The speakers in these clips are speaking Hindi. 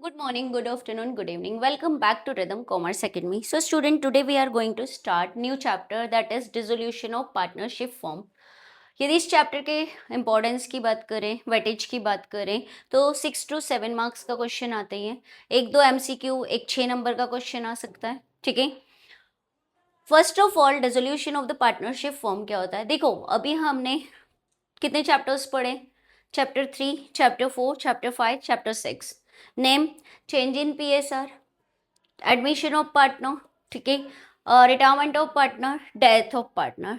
Good morning, good afternoon, good evening. Welcome back to Rhythm Commerce Academy. So student, today we are going to start new chapter that is dissolution of partnership form. यदि इस चैप्टर के इम्पोर्टेंस की बात करें, वेटेज की बात करें तो 6 to 7 मार्क्स का क्वेश्चन आते ही है. एक दो एमसीक्यू, एक 6 नंबर का क्वेश्चन आ सकता है. ठीक है. First of all dissolution of the partnership firm क्या होता है. देखो अभी हमने कितने चैप्टर्स पढ़े. Chapter 3, chapter 4, chapter 5, chapter 6. Name, change in PSR, admission of partner, ठीक है, retirement of partner, death of partner.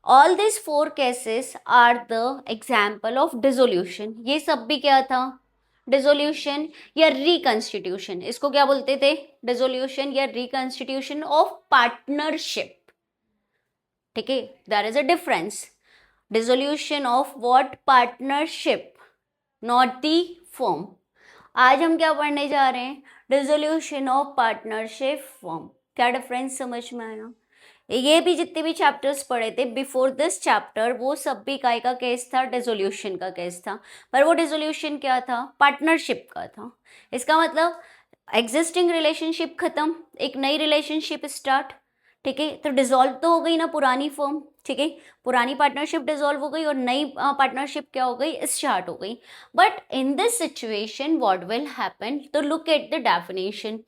All this 4 cases are the example of dissolution. ये सब भी क्या था, डिसोल्यूशन या रिकंस्टिट्यूशन. इसको क्या बोलते थे, डिसोल्यूशन या रिकंस्टिट्यूशन ऑफ पार्टनरशिप. ठीक है, there is a difference. Dissolution of what, partnership, not the firm. आज हम क्या पढ़ने जा रहे हैं, डिसोल्यूशन ऑफ पार्टनरशिप फॉर्म. क्या डिफरेंस समझ में आया. ये भी जितने भी चैप्टर्स पढ़े थे बिफोर दिस चैप्टर वो सब भी काय का केस था, डिसोल्यूशन का केस था. पर वो डिसोल्यूशन क्या था, पार्टनरशिप का था. इसका मतलब एग्जिस्टिंग रिलेशनशिप खत्म, एक नई रिलेशनशिप स्टार्ट. ठीक है, तो डिसॉल्व तो हो गई ना पुरानी फर्म. ठीक है, पुरानी पार्टनरशिप डिसॉल्व हो गई और नई पार्टनरशिप क्या हो गई, स्टार्ट हो गई. But in this situation what will happen, तो look at the definition.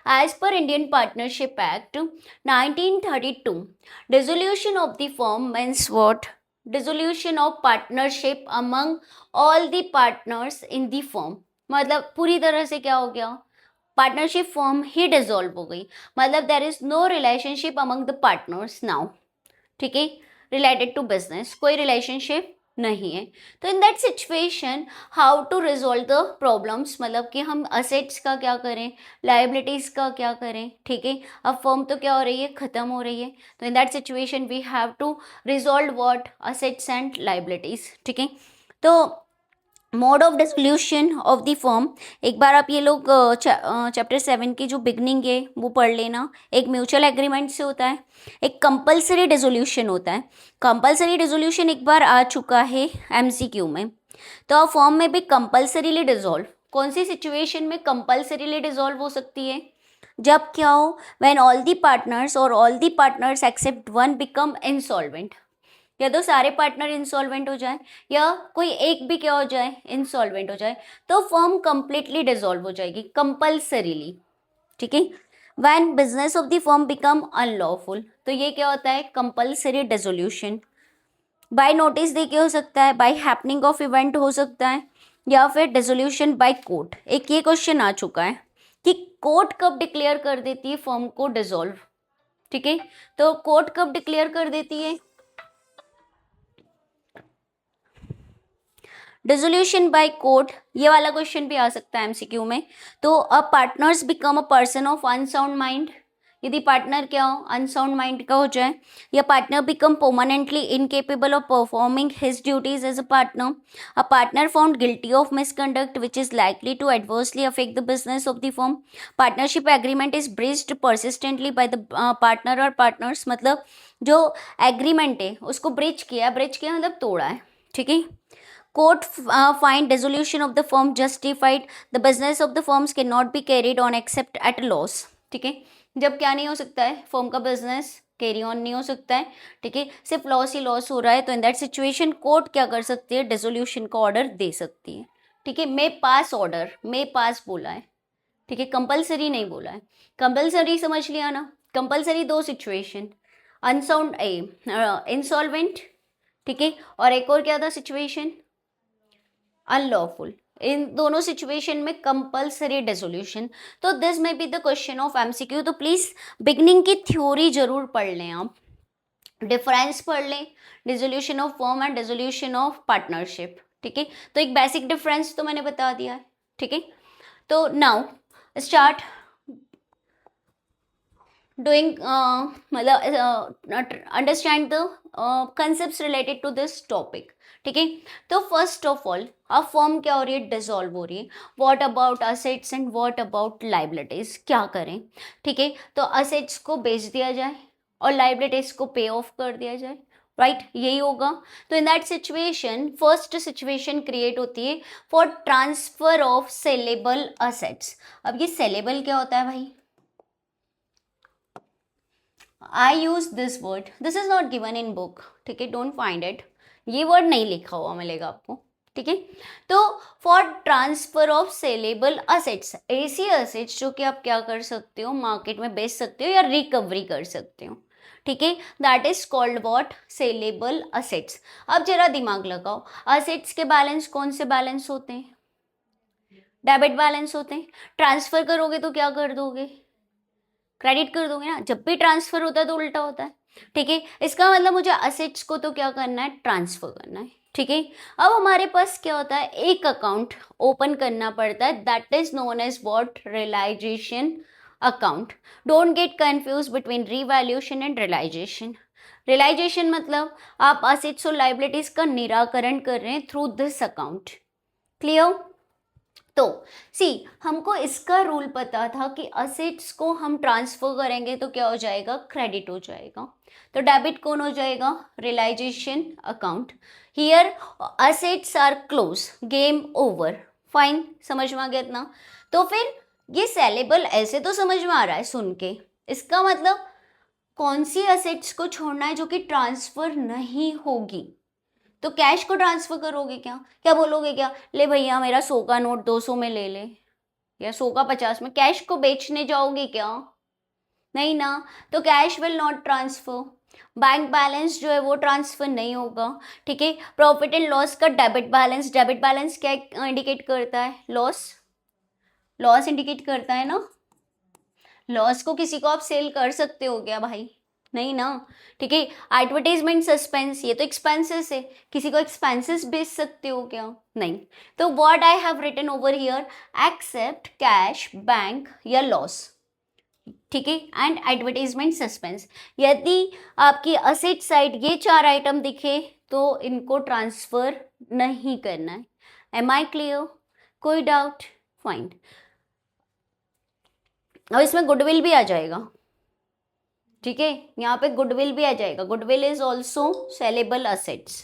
As per Indian Partnership Act 1932, dissolution of the firm means what, dissolution of partnership among all the partners in the firm. मतलब पूरी तरह से क्या हो गया, पार्टनरशिप फॉर्म ही डिसॉल्व हो गई. मतलब there is no relationship among the partners now. ठीक है, रिलेटेड टू बिजनेस कोई रिलेशनशिप नहीं है. तो in that situation how to resolve the problems, मतलब कि हम असेट्स का क्या करें, लाइबिलिटीज का क्या करें. ठीक है, अब फर्म तो क्या हो रही है, खत्म हो रही है. तो in that situation we have to resolve what, assets and liabilities. ठीक है, तो mode of dissolution of the firm, एक बार आप ये लोग चैप्टर 7 की जो बिगनिंग है वो पढ़ लेना. एक म्यूचुअल एग्रीमेंट से होता है, एक कंपलसरी डिसोल्यूशन होता है. कंपलसरी डिसोल्यूशन एक बार आ चुका है एमसीक्यू में. तो फर्म में भी कंपलसरीली डिसॉल्व, कौन सी सिचुएशन में कंपलसरीली डिसॉल्व हो सकती है, जब क्या हो, व्हेन ऑल दी पार्टनर्स और all the partners except one become insolvent. या तो सारे पार्टनर इंसॉल्वेंट हो जाए या कोई एक भी क्या हो जाए, इंसॉल्वेंट हो जाए, तो फर्म कंप्लीटली डिसॉल्व हो जाएगी कंपल्सरीली. ठीक है, when business of the firm become unlawful, तो ये क्या होता है, कंपल्सरी डिसोल्यूशन. बाय नोटिस दे के हो सकता है, बाय हैपनिंग ऑफ इवेंट हो सकता है, या फिर डिसोल्यूशन बाय कोर्ट. एक ये क्वेश्चन आ चुका है कि कोर्ट कब डिक्लेयर कर देती है फर्म को डिसॉल्व. ठीक है, तो कोर्ट कब डिक्लेयर कर देती है, डिसोल्यूशन बाय कोर्ट. ये वाला क्वेश्चन भी आ सकता है एमसीक्यू में. तो a partners become a person of unsound mind, यदि पार्टनर क्या हो, अनसाउंड माइंड का हो जाए, या partner become permanently incapable of performing his duties as a partner, a partner found guilty of misconduct which is likely to adversely affect the business of the firm, partnership agreement is breached persistently by the partner और पार्टनर्स. मतलब जो एग्रीमेंट है उसको ब्रीच किया, ब्रीच किया मतलब तोड़ा है. ठीक है, court find dissolution of the firm justified, the business of the firms cannot be carried on except at loss. ठीक है, जब क्या नहीं हो सकता है, फर्म का बिजनेस कैरी ऑन नहीं हो सकता है. ठीक है, सिर्फ लॉस ही लॉस हो रहा है. तो इन दैट सिचुएशन कोर्ट क्या कर सकती है, डिसोल्यूशन का ऑर्डर दे सकती है. ठीक है, मे पास ऑर्डर, मे पास बोला है. ठीक है, कंपलसरी नहीं बोला है. कंपलसरी समझ लिया ना, कंपलसरी दो सिचुएशन, अनसाउंड इंसॉल्वेंट. ठीक है, और एक और क्या था सिचुएशन, अनलॉफुल. इन दोनों सिचुएशन में कंपलसरी डिसोल्यूशन. तो दिस में be the question of MCQ. तो प्लीज बिगनिंग की थ्योरी जरूर पढ़ लें आप, डिफरेंस पढ़ लें dissolution of firm and dissolution of partnership. ठीक है, तो एक बेसिक डिफरेंस तो मैंने बता दिया है. ठीक है, तो नाउ स्टार्ट डूइंग, मतलब understand the concept related to this topic. ठीक है, तो फर्स्ट ऑफ ऑल अब फर्म क्या हो रही है, डिसॉल्व हो रही है. What about assets and what about liabilities, क्या करें. ठीक है, तो असेट्स को बेच दिया जाए और लाइबिलिटीज को पे ऑफ कर दिया जाए. राइट यही होगा। तो in that situation first situation create होती है for transfer of saleable assets. अब ये सेलेबल क्या होता है भाई? I use this word, this is not given in book, ठीक है, डोंट फाइंड इट, ये वर्ड नहीं लिखा हुआ मिलेगा आपको, ठीक है। तो for transfer of saleable assets, ऐसी असेट्स जो कि आप क्या कर सकते हो, मार्केट में बेच सकते हो या रिकवरी कर सकते हो, ठीक है, that is called what, saleable assets. अब जरा दिमाग लगाओ, असेट्स के बैलेंस कौन से बैलेंस होते हैं? डेबिट बैलेंस होते हैं। ट्रांसफर करोगे तो क्या कर दोगे? क्रेडिट कर दोगे ना, जब भी ट्रांसफर होता है तो उल्टा होता है, ठीक है। इसका मतलब मुझे असेट्स को तो क्या करना है, ट्रांसफर करना है, ठीक है। अब हमारे पास क्या होता है, एक अकाउंट ओपन करना पड़ता है, that is known as what, realisation account. Don't get confuse between revaluation and realization. Realization मतलब आप असेट्स और लाइबिलिटीज का निराकरण कर रहे हैं थ्रू दिस अकाउंट, क्लियर। तो सी हमको इसका रूल पता था कि असेट्स को हम ट्रांसफर करेंगे तो क्या हो जाएगा, क्रेडिट हो जाएगा। तो डेबिट कौन हो जाएगा, realization account. Here assets are close, game over, fine, समझ में आ गया इतना। तो फिर ये सेलेबल ऐसे तो समझ में आ रहा है सुन के, इसका मतलब कौन सी असेट्स को छोड़ना है जो कि ट्रांसफर नहीं होगी। तो कैश को ट्रांसफर करोगे क्या, क्या बोलोगे क्या, ले भैया मेरा 100 का नोट 200 में ले ले, या 100 का 50 में, कैश को बेचने जाओगे क्या, नहीं ना। तो cash will not transfer, bank balance जो है वो ट्रांसफर नहीं होगा, ठीक है। प्रॉफिट एंड लॉस का डेबिट बैलेंस, डेबिट बैलेंस क्या इंडिकेट करता है, लॉस, लॉस इंडिकेट करता है ना। लॉस को किसी को आप सेल कर सकते हो क्या भाई, नहीं ना, ठीक है। एडवर्टाइजमेंट सस्पेंस, ये तो एक्सपेंसेस है, किसी को एक्सपेंसेस बेच सकते हो क्या, नहीं। तो what I have written over here, except cash, bank या लॉस, ठीक है, एंड एडवर्टाइजमेंट सस्पेंस। यदि आपकी असेट साइड ये 4 आइटम दिखे तो इनको ट्रांसफर नहीं करना है। एम आई क्लियर, कोई डाउट, फाइन। अब इसमें गुडविल भी आ जाएगा, ठीक है, यहाँ पे गुडविल भी आ जाएगा, goodwill is also saleable assets,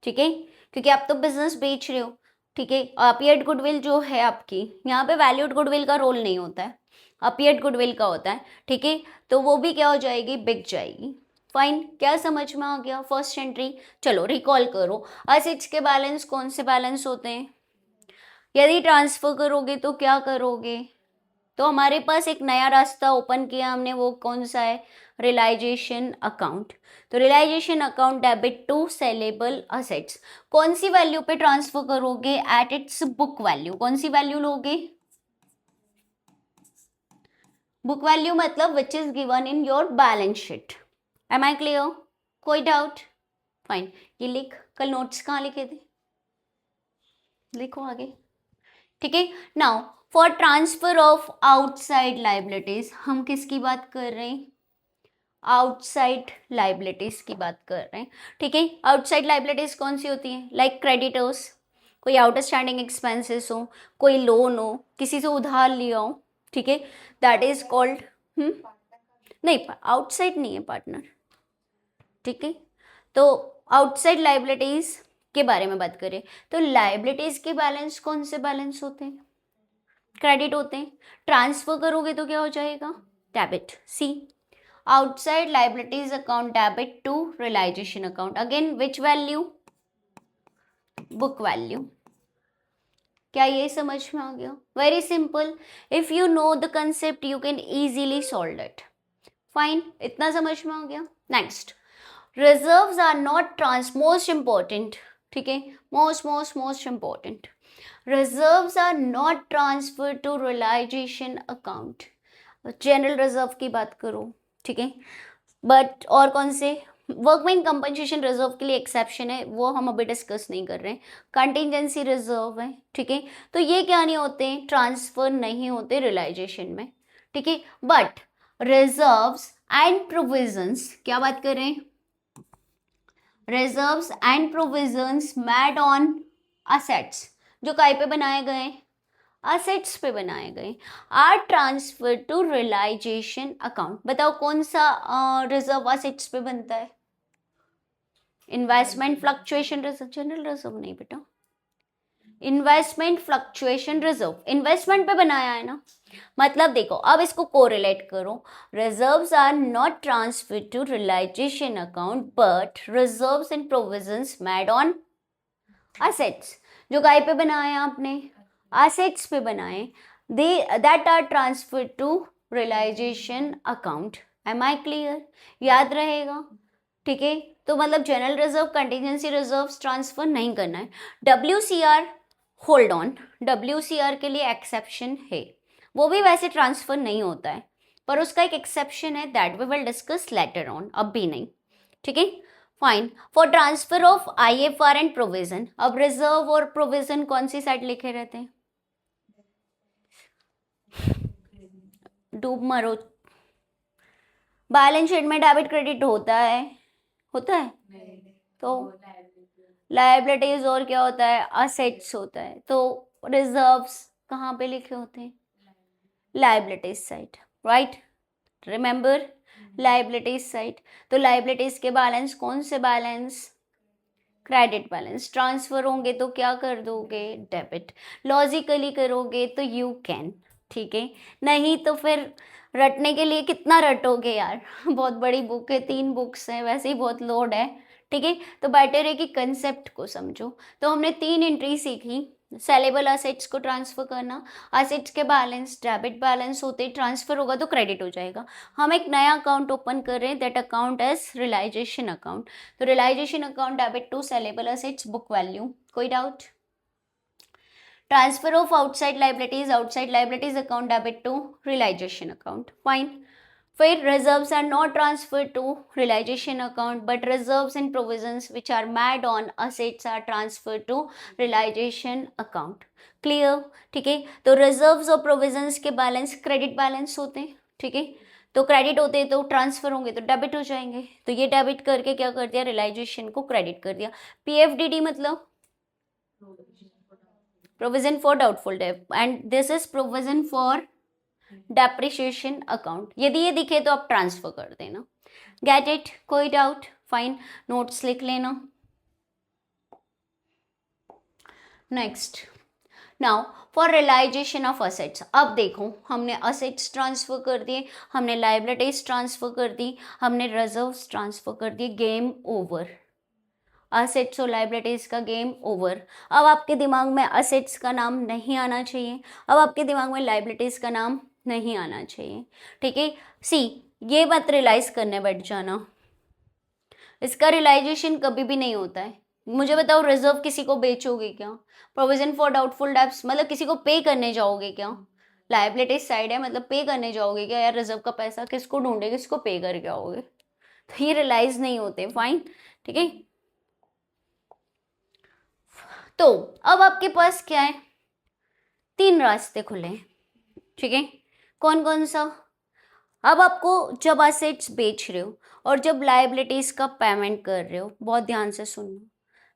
ठीक है, क्योंकि आप तो बिजनेस बेच रहे हो, ठीक है। अपीयर्ड गुडविल जो है आपकी, यहाँ पे वैल्यूड गुडविल का रोल नहीं होता है, अपीयर्ड गुडविल का होता है, ठीक है। तो वो भी क्या हो जाएगी, बिक जाएगी, फाइन। क्या समझ में आ गया फर्स्ट एंट्री। चलो रिकॉल करो, असेट्स के बैलेंस कौन से बैलेंस होते हैं, यदि ट्रांसफर करोगे तो क्या करोगे। तो हमारे पास एक नया रास्ता ओपन किया हमने, वो कौन सा है, रियलाइजेशन अकाउंट। तो realisation account debit to saleable assets, कौन सी वैल्यू पे ट्रांसफर करोगे, एट इट्स बुक वैल्यू। कौन सी वैल्यू लोगे, बुक वैल्यू मतलब which is given in your balance sheet. Am I clear, कोई डाउट, फाइन। ये लिख, कल नोट्स कहाँ लिखे थे, लिखो आगे, ठीक है। Now for transfer of outside liabilities, हम किसकी बात कर रहे हैं, आउटसाइड लाइबिलिटीज की बात कर रहे हैं, ठीक है। आउटसाइड लाइबिलिटीज कौन सी होती हैं, लाइक क्रेडिटर्स, कोई आउटस्टैंडिंग एक्सपेंसेस हो, कोई लोन हो, किसी से उधार लिया हो, ठीक है, दैट इज कॉल्ड, नहीं आउटसाइड नहीं है पार्टनर, ठीक है। तो आउटसाइड लाइबिलिटीज के बारे में बात करें तो लाइबिलिटीज के बैलेंस कौन से बैलेंस होते हैं, क्रेडिट होते हैं। ट्रांसफर करोगे तो क्या हो जाएगा, debit. See outside liabilities account debit to realisation account, again which value, book value. क्या ये समझ में आ गया, very simple, if you know the concept you can easily solve it, fine, इतना समझ में आ गया। Next, reserves are not most important, ठीक है, most important, reserves are not transfer to realisation account. General reserve की बात करो, ठीक है, बट और कौन से, वर्कमैन कंपनसेशन रिजर्व के लिए एक्सेप्शन है, वो हम अभी डिस्कस नहीं कर रहे हैं। कंटिजेंसी रिजर्व है, ठीक है, तो ये क्या नहीं होते, ट्रांसफर नहीं होते रियलाइजेशन में, ठीक है। बट रिजर्व्स एंड प्रोविजंस, क्या बात कर रहे हैं, reserves and provisions made on assets, जो काय पे बनाए गए, असेट्स पे बनाए गए, are transfer to realisation account. बताओ कौन सा रिजर्व असेट्स पे बनता है, investment fluctuation reserve, general reserve नहीं बेटा, इन्वेस्टमेंट फ्लक्चुएशन रिजर्व, इन्वेस्टमेंट पे बनाया है ना। मतलब देखो अब इसको कोरिलेट करो, reserves are not transferred to realisation account but reserves and provisions made on assets. जो काय पे बनाए आपने, असेट्स पे बनाए, they that are transferred to realisation account. Am I clear? याद रहेगा, ठीक है। तो मतलब general reserve, contingency reserve transfer नहीं करना है। WCR, होल्ड ऑन, WCR के लिए एक्सेप्शन है, वो भी वैसे ट्रांसफर नहीं होता है, पर उसका एक एक्सेप्शन है, that we will discuss later on, अब भी नहीं, ठीक है। Fine. For transfer of IFR and provision, अब रिजर्व और प्रोविजन कौन सी साइड लिखे रहते हैं, डूब मरो। बैलेंस शीट में डेबिट क्रेडिट होता है, होता है, तो लायबिलिटीज और क्या होता है, असेट्स होता है। तो रिजर्व्स कहाँ पे लिखे होते हैं, liabilities side, right, remember, liabilities side. तो लायबिलिटीज के बैलेंस कौन से बैलेंस, क्रेडिट बैलेंस। ट्रांसफर होंगे तो क्या कर दोगे, डेबिट। लॉजिकली करोगे तो यू कैन, ठीक है, नहीं तो फिर रटने के लिए कितना रटोगे यार बहुत बड़ी बुक है, 3 बुक्स हैं, वैसे ही बहुत लोड है, ठीक है। तो बेटर है कि कंसेप्ट को समझो। तो हमने 3 एंट्री सीखी, सेलेबल असेट्स को ट्रांसफर करना, असेट्स के बैलेंस डेबिट बैलेंस होते, ट्रांसफर होगा तो क्रेडिट हो जाएगा। हम एक नया अकाउंट ओपन कर रहे हैं, that account is realisation account. तो realisation account debit to saleable assets book value, कोई doubt. Transfer of outside liabilities account debit to realisation account, fine. फिर reserves are not transfer to realisation account but reserves and provisions which are made on assets are transfer to realisation account, clear, ठीक है। तो रिजर्व्स और प्रोविजंस के बैलेंस क्रेडिट बैलेंस होते हैं, ठीक है। तो क्रेडिट होते हैं तो ट्रांसफर होंगे तो डेबिट हो जाएंगे, तो ये डेबिट करके क्या कर दिया, रियलाइजेशन को क्रेडिट कर दिया। PFDD मतलब provision for doubtful debt and this is provision for depreciation account। यदि ये दिखे तो आप ट्रांसफर कर देना, गेट इट, कोई डाउट, फाइन, नोट्स लिख लेना। Next, now for realization of assets. अब देखो हमने असेट्स ट्रांसफर कर दिए, हमने लाइबिलिटीज ट्रांसफर कर दी, हमने रिजर्व्स ट्रांसफर कर दिए, गेम ओवर। असेट्स और लाइबिलिटीज का गेम ओवर। अब आपके दिमाग में असेट्स का नाम नहीं आना चाहिए, अब आपके दिमाग में लाइबिलिटीज का नाम नहीं आना चाहिए, ठीक है। सी, ये मत रियलाइज करने बैठ जाना, इसका रियलाइजेशन कभी भी नहीं होता है। मुझे बताओ, रिजर्व किसी को बेचोगे क्या, प्रोविजन फॉर डाउटफुल डेब्ट्स मतलब किसी को पे करने जाओगे क्या, लाइबिलिटीज साइड है मतलब पे करने जाओगे क्या, यार रिजर्व का पैसा किसको ढूंढे, किसको पे करके आओगे, तो ये रियलाइज नहीं होते, फाइन, ठीक है। तो अब आपके पास क्या है, 3 रास्ते खुले हैं, ठीक है। कौन कौन सा, अब आपको जब असेट्स बेच रहे हो और जब लायबिलिटीज का पेमेंट कर रहे हो, बहुत ध्यान से सुनना,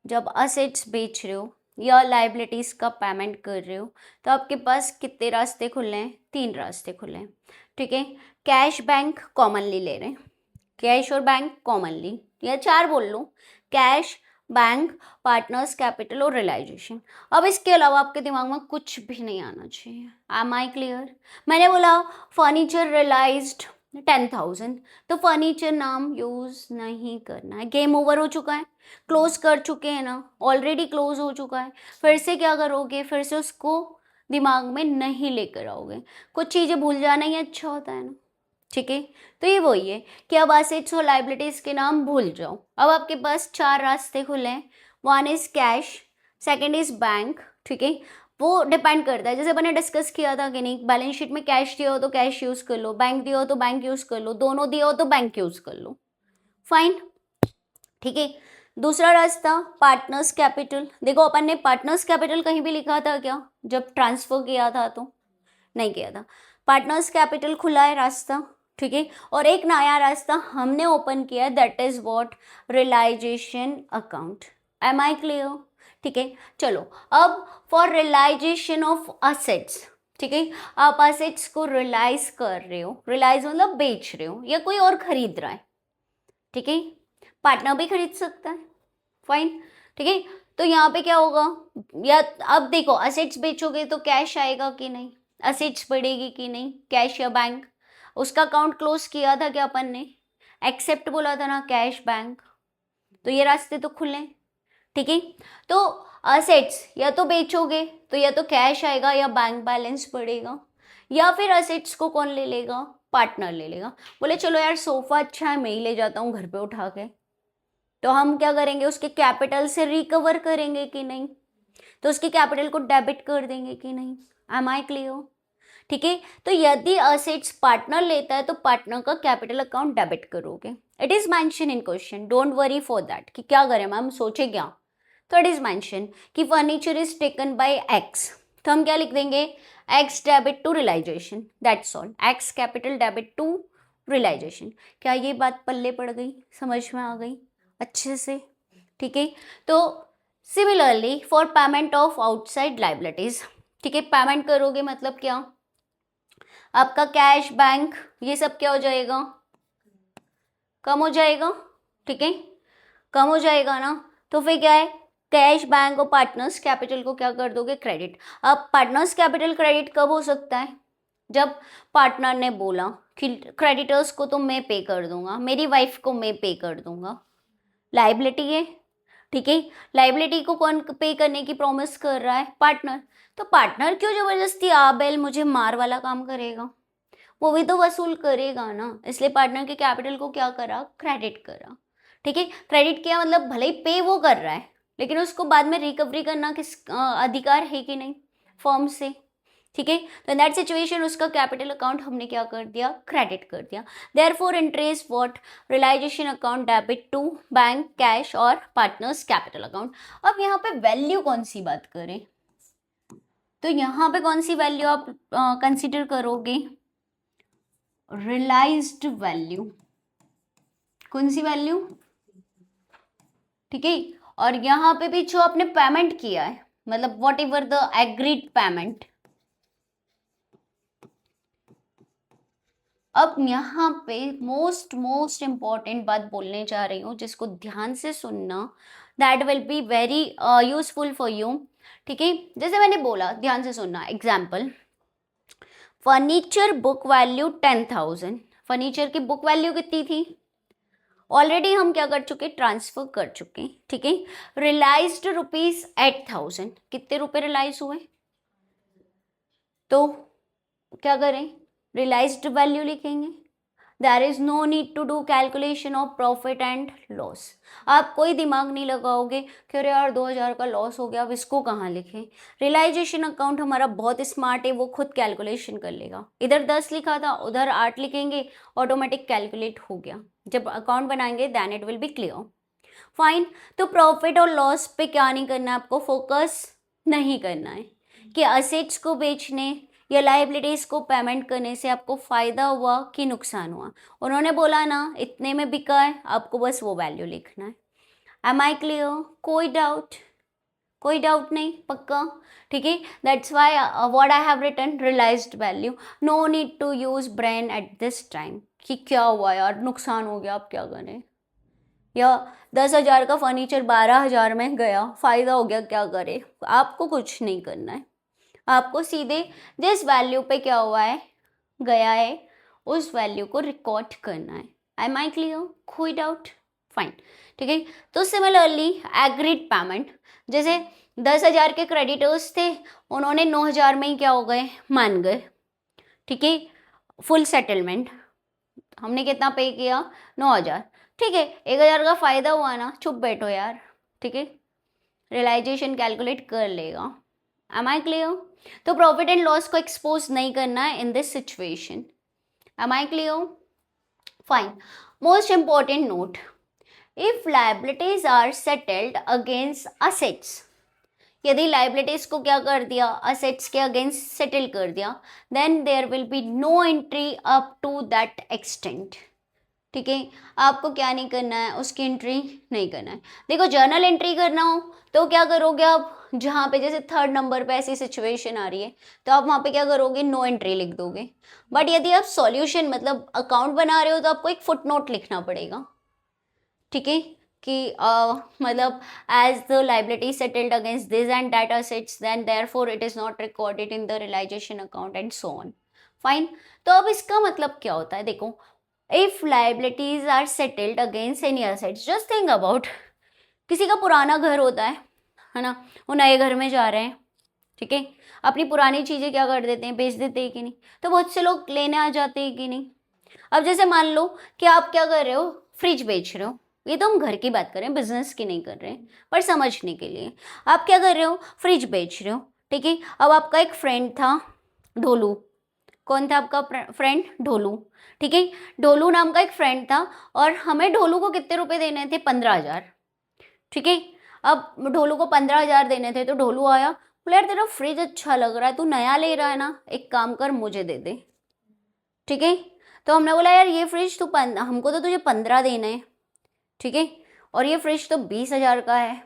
जब असेट्स बेच रहे हो या लायबिलिटीज का पेमेंट कर रहे हो तो आपके पास कितने रास्ते खुले हैं, 3 रास्ते खुले हैं, ठीक है। कैश बैंक कॉमनली ले रहे हैं, कैश और बैंक कॉमनली, या 4 बोल लो, कैश, बैंक, पार्टनर्स कैपिटल और रियलाइजेशन। अब इसके अलावा आपके दिमाग में कुछ भी नहीं आना चाहिए, एम आई क्लियर। मैंने बोला फर्नीचर रियलाइज्ड 10,000, तो फर्नीचर नाम यूज नहीं करना है, गेम ओवर हो चुका है, क्लोज कर चुके हैं ना, ऑलरेडी क्लोज हो चुका है। फिर से क्या करोगे, फिर से उसको दिमाग में नहीं लेकर आओगे, कुछ चीज़ें भूल जाना ही अच्छा होता है ना, ठीक है। तो ये वही है कि अब असेट्स और लाइबिलिटीज के नाम भूल जाओ। अब आपके पास 4 रास्ते खुले हैं, 1 is cash, 2nd is bank, ठीक है। वो डिपेंड करता है, जैसे मैंने डिस्कस किया था कि नहीं, बैलेंस शीट में कैश दिया हो तो कैश यूज कर लो, बैंक दिया हो तो बैंक यूज कर लो, दोनों दिया हो तो बैंक यूज कर लो, फाइन, ठीक है। दूसरा रास्ता पार्टनर्स कैपिटल। देखो अपन ने पार्टनर्स कैपिटल कहीं भी लिखा था क्या, जब ट्रांसफर किया था तो नहीं किया था। पार्टनर्स कैपिटल खुला है रास्ता, ठीक है। और एक नया रास्ता हमने ओपन किया, that is what, realisation account, am I clear, ठीक है। चलो अब फॉर रियलाइजेशन ऑफ असेट्स, ठीक है, आप असेट्स को रियलाइज कर रहे हो, रियलाइज मतलब बेच रहे हो या कोई और खरीद रहा है, ठीक है। पार्टनर भी खरीद सकता है, फाइन, ठीक है। तो यहाँ पे क्या होगा, या अब देखो असेट्स बेचोगे तो कैश आएगा कि नहीं, असेट्स बढ़ेगी कि नहीं, कैश या बैंक, उसका अकाउंट क्लोज किया था क्या अपन ने, एक्सेप्ट बोला था ना, कैश बैंक, तो ये रास्ते तो खुले, ठीक है। तो असेट्स या तो बेचोगे तो या तो कैश आएगा या बैंक बैलेंस बढ़ेगा, या फिर असेट्स को कौन ले लेगा, पार्टनर ले लेगा। बोले चलो यार सोफा अच्छा है, मैं ही ले जाता हूँ घर पे उठा के, तो हम क्या करेंगे, उसके कैपिटल से रिकवर करेंगे कि नहीं, तो उसके कैपिटल को डेबिट कर देंगे कि नहीं। एम आई क्लियर, ठीक है। तो यदि असेट्स पार्टनर लेता है तो पार्टनर का कैपिटल अकाउंट डेबिट करोगे। It is mention in question, don't worry for that कि क्या करें मैम, सोचे क्या। तो इट इज मेंशन कि furniture is taken by X, तो हम क्या लिख देंगे, X debit to realization, that's all, X capital debit to realization. क्या ये बात पल्ले पड़ गई, समझ में आ गई अच्छे से, ठीक है। तो similarly for payment of outside liabilities, ठीक है, पेमेंट करोगे मतलब क्या, आपका कैश बैंक ये सब क्या हो जाएगा, कम हो जाएगा, ठीक है, कम हो जाएगा ना। तो फिर क्या है, कैश बैंक और पार्टनर्स कैपिटल को क्या कर दोगे, क्रेडिट। अब पार्टनर्स कैपिटल क्रेडिट कब हो सकता है, जब पार्टनर ने बोला कि क्रेडिटर्स को तो मैं पे कर दूंगा, मेरी वाइफ को मैं पे कर दूंगा, लाइबिलिटी है, ठीक है। लाइबिलिटी को कौन पे करने की प्रॉमिस कर रहा है, पार्टनर। तो पार्टनर क्यों जबरदस्ती आ बैल मुझे मार वाला काम करेगा, वो भी तो वसूल करेगा ना, इसलिए पार्टनर के कैपिटल को क्या करा, क्रेडिट करा, ठीक है। क्रेडिट किया मतलब भले ही पे वो कर रहा है, लेकिन उसको बाद में रिकवरी करना किस अधिकार है कि नहीं, फर्म से, ठीक है। तो इन दैट सिचुएशन उसका कैपिटल अकाउंट हमने क्या कर दिया, क्रेडिट कर दिया। Therefore interest what, realisation account debit to bank, cash और पार्टनर्स कैपिटल अकाउंट। अब यहाँ पे वैल्यू कौन सी बात करें, तो यहाँ पे कौन सी वैल्यू आप कंसिडर करोगे, रियलाइज्ड वैल्यू, कौन सी वैल्यू, ठीक है। और यहाँ पे भी जो आपने पेमेंट किया है, मतलब what ever the agreed payment. अब यहाँ पे मोस्ट इंपॉर्टेंट बात बोलने जा रही हूँ, जिसको ध्यान से सुनना, that will be very useful for you, ठीक है। जैसे मैंने बोला ध्यान से सुनना, example, furniture book value 10,000, furniture की बुक वैल्यू कितनी थी, ऑलरेडी हम क्या कर चुके, ट्रांसफर कर चुके, ठीक है। रियलाइज्ड रुपीज 8,000, कितने रुपए रियलाइज हुए, तो क्या करें, रियलाइज्ड वैल्यू लिखेंगे। There is no need to do calculation of profit and loss, आप कोई दिमाग नहीं लगाओगे कि अरे यार 2,000 का लॉस हो गया, अब इसको कहाँ लिखें। रियलाइजेशन अकाउंट हमारा बहुत स्मार्ट है, वो खुद कैलकुलेशन कर लेगा, इधर 10 लिखा था उधर 8 लिखेंगे, ऑटोमेटिक कैलकुलेट हो गया। जब अकाउंट बनाएंगे then it will be clear, fine. तो प्रॉफिट और लॉस पे क्या नहीं करना है आपको, फोकस नहीं करना है कि असेट्स को बेचने या लाइबिलिटीज को पेमेंट करने से आपको फायदा हुआ कि नुकसान हुआ। उन्होंने बोला ना इतने में बिका है, आपको बस वो वैल्यू लिखना है। एम आई क्लियर, कोई डाउट, कोई डाउट नहीं, पक्का, ठीक है। That's why what I have written realized value, no need to use brain at this time कि क्या हुआ यार, नुकसान हो गया आप क्या करें, या 10,000 का फर्नीचर 12,000 में गया, फायदा हो गया क्या करे, आपको कुछ नहीं करना है। आपको सीधे जिस वैल्यू पे क्या हुआ है, गया है, उस वैल्यू को रिकॉर्ड करना है। आई माई क्लियर, कोई डाउट, फाइन, ठीक है। तो सिमिलरली एग्रीड पेमेंट, जैसे 10,000 के क्रेडिटर्स थे, उन्होंने 9,000 में ही क्या हो गए, मान गए, ठीक है। फुल सेटलमेंट, हमने कितना पे किया, 9,000, ठीक है। 1,000 का फायदा हुआ ना, चुप बैठो यार, ठीक है, रियलाइजेशन कैलकुलेट कर लेगा। एम आई क्लियर, तो प्रॉफिट एंड लॉस को एक्सपोज नहीं करना है in this situation. Am I clear, fine. Most important note, if liabilities are settled against assets, यदि लाइबिलिटीज को क्या कर दिया, असेट्स के अगेंस्ट सेटल कर दिया, then there will be no entry up to that extent, ठीक है। आपको क्या नहीं करना है, उसकी एंट्री नहीं करना है। देखो जर्नल एंट्री करना हो तो क्या करोगे आप, जहाँ पे जैसे 3rd नंबर पे ऐसी सिचुएशन आ रही है तो आप वहाँ पे क्या करोगे, नो एंट्री लिख दोगे। बट यदि आप सॉल्यूशन मतलब अकाउंट बना रहे हो तो आपको एक फुटनोट लिखना पड़ेगा, ठीक है, कि मतलब as the liability settled against this and that assets then therefore it is not recorded in the realization account and so on. Fine. तो अब इसका मतलब क्या होता है, देखो, if liabilities are settled against any assets, just think about, किसी का पुराना घर होता है ना, वो नए घर में जा रहे हैं, ठीक है, अपनी पुरानी चीजें क्या कर देते हैं, बेच देते हैं कि नहीं, तो बहुत से लोग लेने आ जाते हैं कि नहीं। अब जैसे मान लो कि आप क्या कर रहे हो, फ्रिज बेच रहे हो, ये तो हम घर की बात कर रहे हैं, बिजनेस की नहीं कर रहे हैं, पर समझने के लिए आप क्या कर रहे हो, फ्रिज बेच रहे हो, ठीक है। अब आपका एक फ्रेंड था ढोलू, कौन था आपका फ्रेंड, ढोलू, ठीक है, ढोलू नाम का एक फ्रेंड था, और हमें ढोलू को कितने रुपए देने थे, 15,000, ठीक है। अब ढोलू को 15,000 देने थे, तो ढोलू आया, बोले यार तेरा फ्रिज अच्छा लग रहा है, तू नया ले रहा है ना, एक काम कर मुझे दे दे, ठीक है। तो हमने बोला यार ये फ्रिज तू हमको तो तुझे 15 देना है, ठीक है, और ये फ्रिज तो 20,000 का है,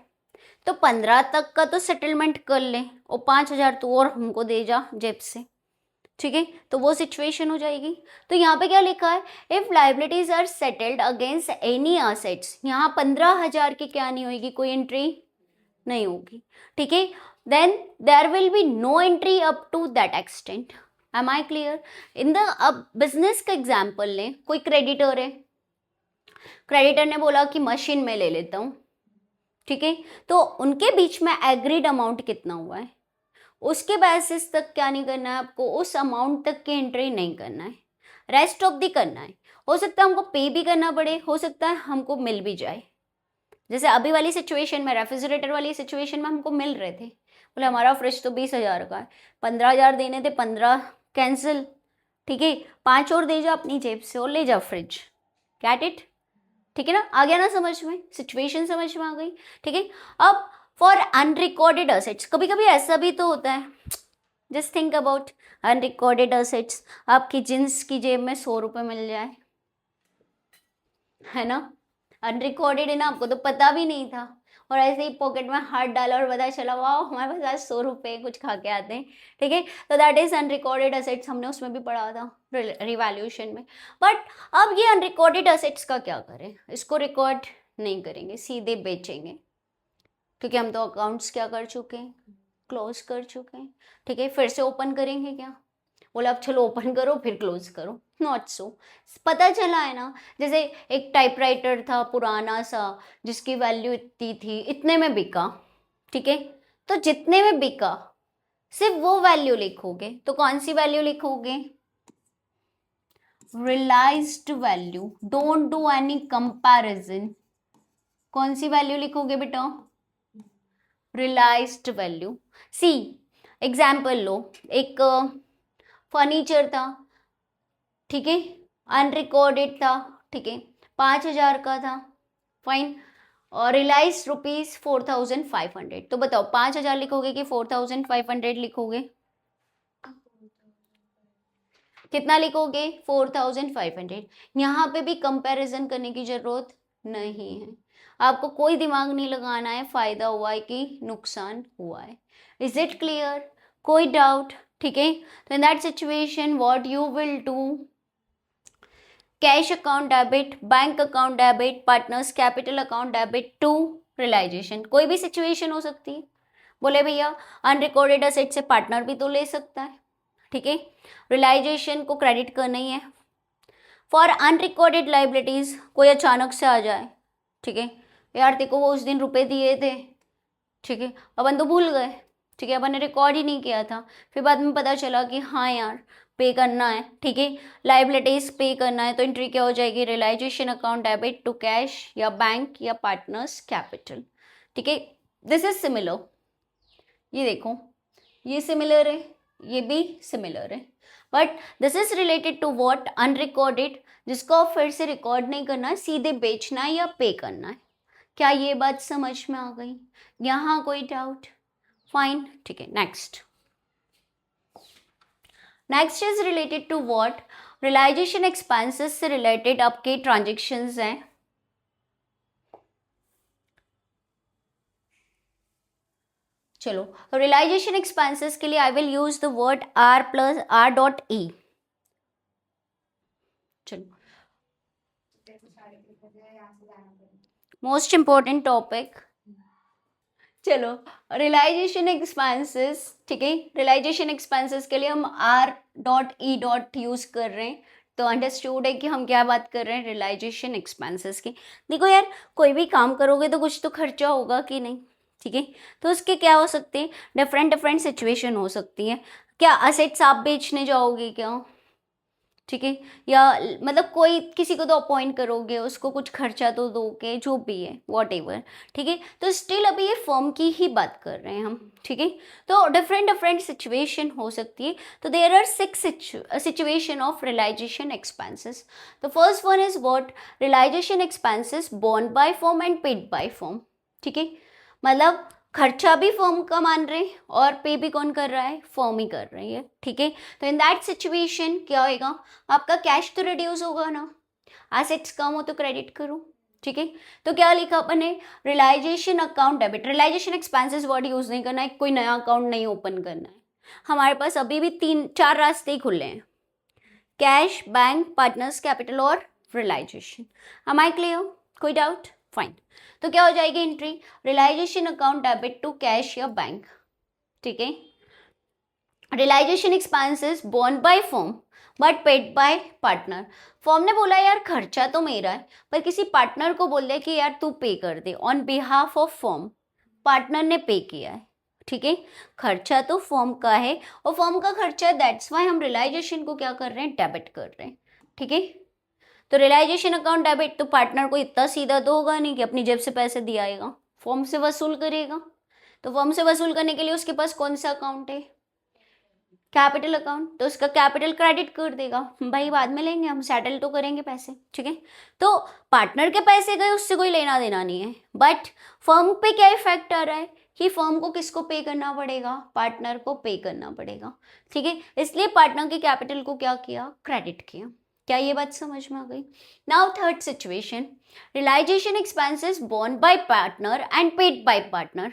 तो 15 तक का तो सेटलमेंट कर ले, और 5,000 तू और हमको दे जा जेब से, ठीक है। तो वो सिचुएशन हो जाएगी। तो यहाँ पे क्या लिखा है, if liabilities are settled against any assets, यहाँ 15,000 की क्या नहीं होगी, कोई एंट्री नहीं होगी, ठीक है। Then there will be no entry up to that extent. Am I clear. In the, अब बिजनेस का एग्जाम्पल लें, कोई क्रेडिटर है, क्रेडिटर ने बोला कि मशीन में ले लेता हूँ, ठीक है, तो उनके बीच में एग्रीड अमाउंट कितना हुआ है, उसके बेसिस तक क्या नहीं करना है आपको, उस अमाउंट तक की एंट्री नहीं करना है, रेस्ट ऑफ दी करना है। हो सकता है हमको पे भी करना पड़े, हो सकता है हमको मिल भी जाए, जैसे अभी वाली सिचुएशन में, रेफ्रिजरेटर वाली सिचुएशन में हमको मिल रहे थे, बोले हमारा फ्रिज तो 20,000 का है, 15,000 देने थे, 15 कैंसिल, ठीक है, 5 और दे जा अपनी जेब से और ले जा फ्रिज, गेट इट, ठीक है ना, आ गया ना समझ में, सिचुएशन समझ में आ गई, ठीक है। अब फॉर अनरिकॉर्डेड असेट्स, कभी कभी ऐसा भी तो होता है, just think about unrecorded assets, आपकी जींस की जेब में 100 रुपये मिल जाए, है ना, अनरिकॉर्डेड है ना, आपको तो पता भी नहीं था, और ऐसे ही पॉकेट में हाथ डाला और पता चला वाह हमारे पास आज 100 रुपये, कुछ खा के आते हैं, ठीक है, तो दैट इज अनरिकॉर्डेड असेट्स, हमने उसमें भी पढ़ा था रिवैल्यूएशन में। बट अब ये अनरिकॉर्डेड असेट्स का क्या करें, इसको रिकॉर्ड नहीं करेंगे, सीधे बेचेंगे, क्योंकि हम तो अकाउंट्स क्या कर चुके हैं, क्लोज कर चुके हैं, ठीक है। फिर से ओपन करेंगे क्या, बोला अब चलो ओपन करो फिर क्लोज करो, नॉट सो। पता चला है ना, जैसे एक टाइपराइटर था पुराना सा, जिसकी वैल्यू इतनी थी, इतने में बिका, ठीक है, तो जितने में बिका सिर्फ वो वैल्यू लिखोगे, तो कौन सी वैल्यू लिखोगे, realized value, don't do any comparison, कौन सी वैल्यू लिखोगे बेटा, रियलाइज्ड वैल्यू। सी एग्जाम्पल लो, एक फर्नीचर था, ठीक है, अनरिकॉर्डेड था, ठीक है, 5,000 का था, फाइन, और रियलाइज रुपीज 4,500, तो बताओ 5,000 लिखोगे कि 4,500 लिखोगे, कितना लिखोगे, 4,500। यहाँ पे भी कंपैरिजन करने की जरूरत नहीं है, आपको कोई दिमाग नहीं लगाना है, फायदा हुआ है कि नुकसान हुआ है, इज इट क्लियर, कोई डाउट, ठीक है। तो in that situation what you will do, cash account debit, bank account debit, partners capital account debit to realization, कोई भी सिचुएशन हो सकती है, बोले भैया अनरिकॉर्डेड असेट से पार्टनर भी तो ले सकता है, ठीक है, रियलाइजेशन को क्रेडिट करना ही है। फॉर अनरिकॉर्डेड लाइबिलिटीज, कोई अचानक से आ जाए, ठीक है, यार तेको वो उस दिन रुपए दिए थे, ठीक है, अपन तो भूल गए, ठीक है, अपन ने रिकॉर्ड ही नहीं किया था, फिर बाद में पता चला कि हाँ यार पे करना है, ठीक है, लाइबिलिटीज पे करना है, तो एंट्री क्या हो जाएगी, realization account debit to cash या बैंक या पार्टनर्स कैपिटल, ठीक है। दिस इज सिमिलर, ये देखो ये सिमिलर है, ये भी सिमिलर है, but this is related to what, unrecorded, जिसको फिर से रिकॉर्ड नहीं करना है, सीधे बेचना है या पे करना है। क्या ये बात समझ में आ गई, यहाँ कोई डाउट, फाइन, ठीक है। Next next is related to what, realization expenses से रिलेटेड आपके ट्रांजेक्शन्स हैं, चलो रियलाइजेशन एक्सपेंसेस के लिए I will use the word R plus R dot E, चलो मोस्ट इम्पोर्टेंट टॉपिक। चलो, रियलाइजेशन एक्सपेंसेस, ठीक है, रियलाइजेशन एक्सपेंसेस के लिए हम R.E. यूज कर रहे हैं, तो अंडरस्टूड है कि हम क्या बात कर रहे हैं, रियलाइजेशन एक्सपेंसेस की। देखो यार, कोई भी काम करोगे तो कुछ तो खर्चा होगा कि नहीं, ठीक है, तो उसके क्या हो सकते हैं, डिफरेंट डिफरेंट सिचुएशन हो सकती है। क्या असेट्स आप बेचने जाओगे क्या, ठीक है, या मतलब कोई किसी को तो अपॉइंट करोगे, उसको कुछ खर्चा तो दोगे, जो भी है वॉट एवर, ठीक है, तो स्टिल अभी ये फर्म की ही बात कर रहे हैं हम, ठीक है, तो डिफरेंट डिफरेंट सिचुएशन हो सकती है। तो there are 6 situation of realization expenses. The first one is what, realization expenses borne by firm and paid by firm, ठीक है, मतलब खर्चा भी फर्म का मान रहे हैं और पे भी कौन कर रहा है, फर्म ही कर रही है, ठीक है। तो इन दैट सिचुएशन क्या होएगा, आपका कैश तो रिड्यूस होगा ना, एसेट्स कम हो तो क्रेडिट करो, ठीक है। तो क्या लिखा अपन ने, realization account debit, realization expenses word use नहीं करना है, कोई नया अकाउंट नहीं ओपन करना है, हमारे पास अभी भी 3-4 रास्ते ही खुले हैं, कैश, बैंक, पार्टनर्स कैपिटल और रियलाइजेशन। एम आई क्लियर, कोई डाउट, फाइन। तो क्या हो जाएगी entry, realization account debit to cash या बैंक, ठीक है। Realization expenses borne by firm but paid by partner, firm ने बोला यार खर्चा तो मेरा है, पर किसी पार्टनर को बोल दे कि यार तू पे कर दे, on behalf of firm, partner ने पे किया है, ठीक है, खर्चा तो फर्म का है और फर्म का खर्चा है, दैट्स वाई हम रियलाइजेशन को क्या कर रहे हैं, डेबिट कर रहे हैं, ठीक है। तो रियलाइजेशन अकाउंट डेबिट, तो पार्टनर को इतना सीधा तो होगा नहीं कि अपनी जेब से पैसे दिया आएगा, फर्म से वसूल करेगा, तो फर्म से वसूल करने के लिए उसके पास कौन सा अकाउंट है, कैपिटल अकाउंट, तो उसका कैपिटल क्रेडिट कर देगा, भाई बाद में लेंगे हम, सेटल तो करेंगे पैसे, ठीक है। तो पार्टनर के पैसे गए, उससे कोई लेना देना नहीं है, बट फर्म पे क्या इफेक्ट आ रहा है कि फर्म को किसको पे करना पड़ेगा, पार्टनर को पे करना पड़ेगा, ठीक है, इसलिए पार्टनर के कैपिटल को क्या किया, क्रेडिट किया। क्या ये बात समझ में आ गई। Now third situation, realization expenses borne by partner and paid by partner,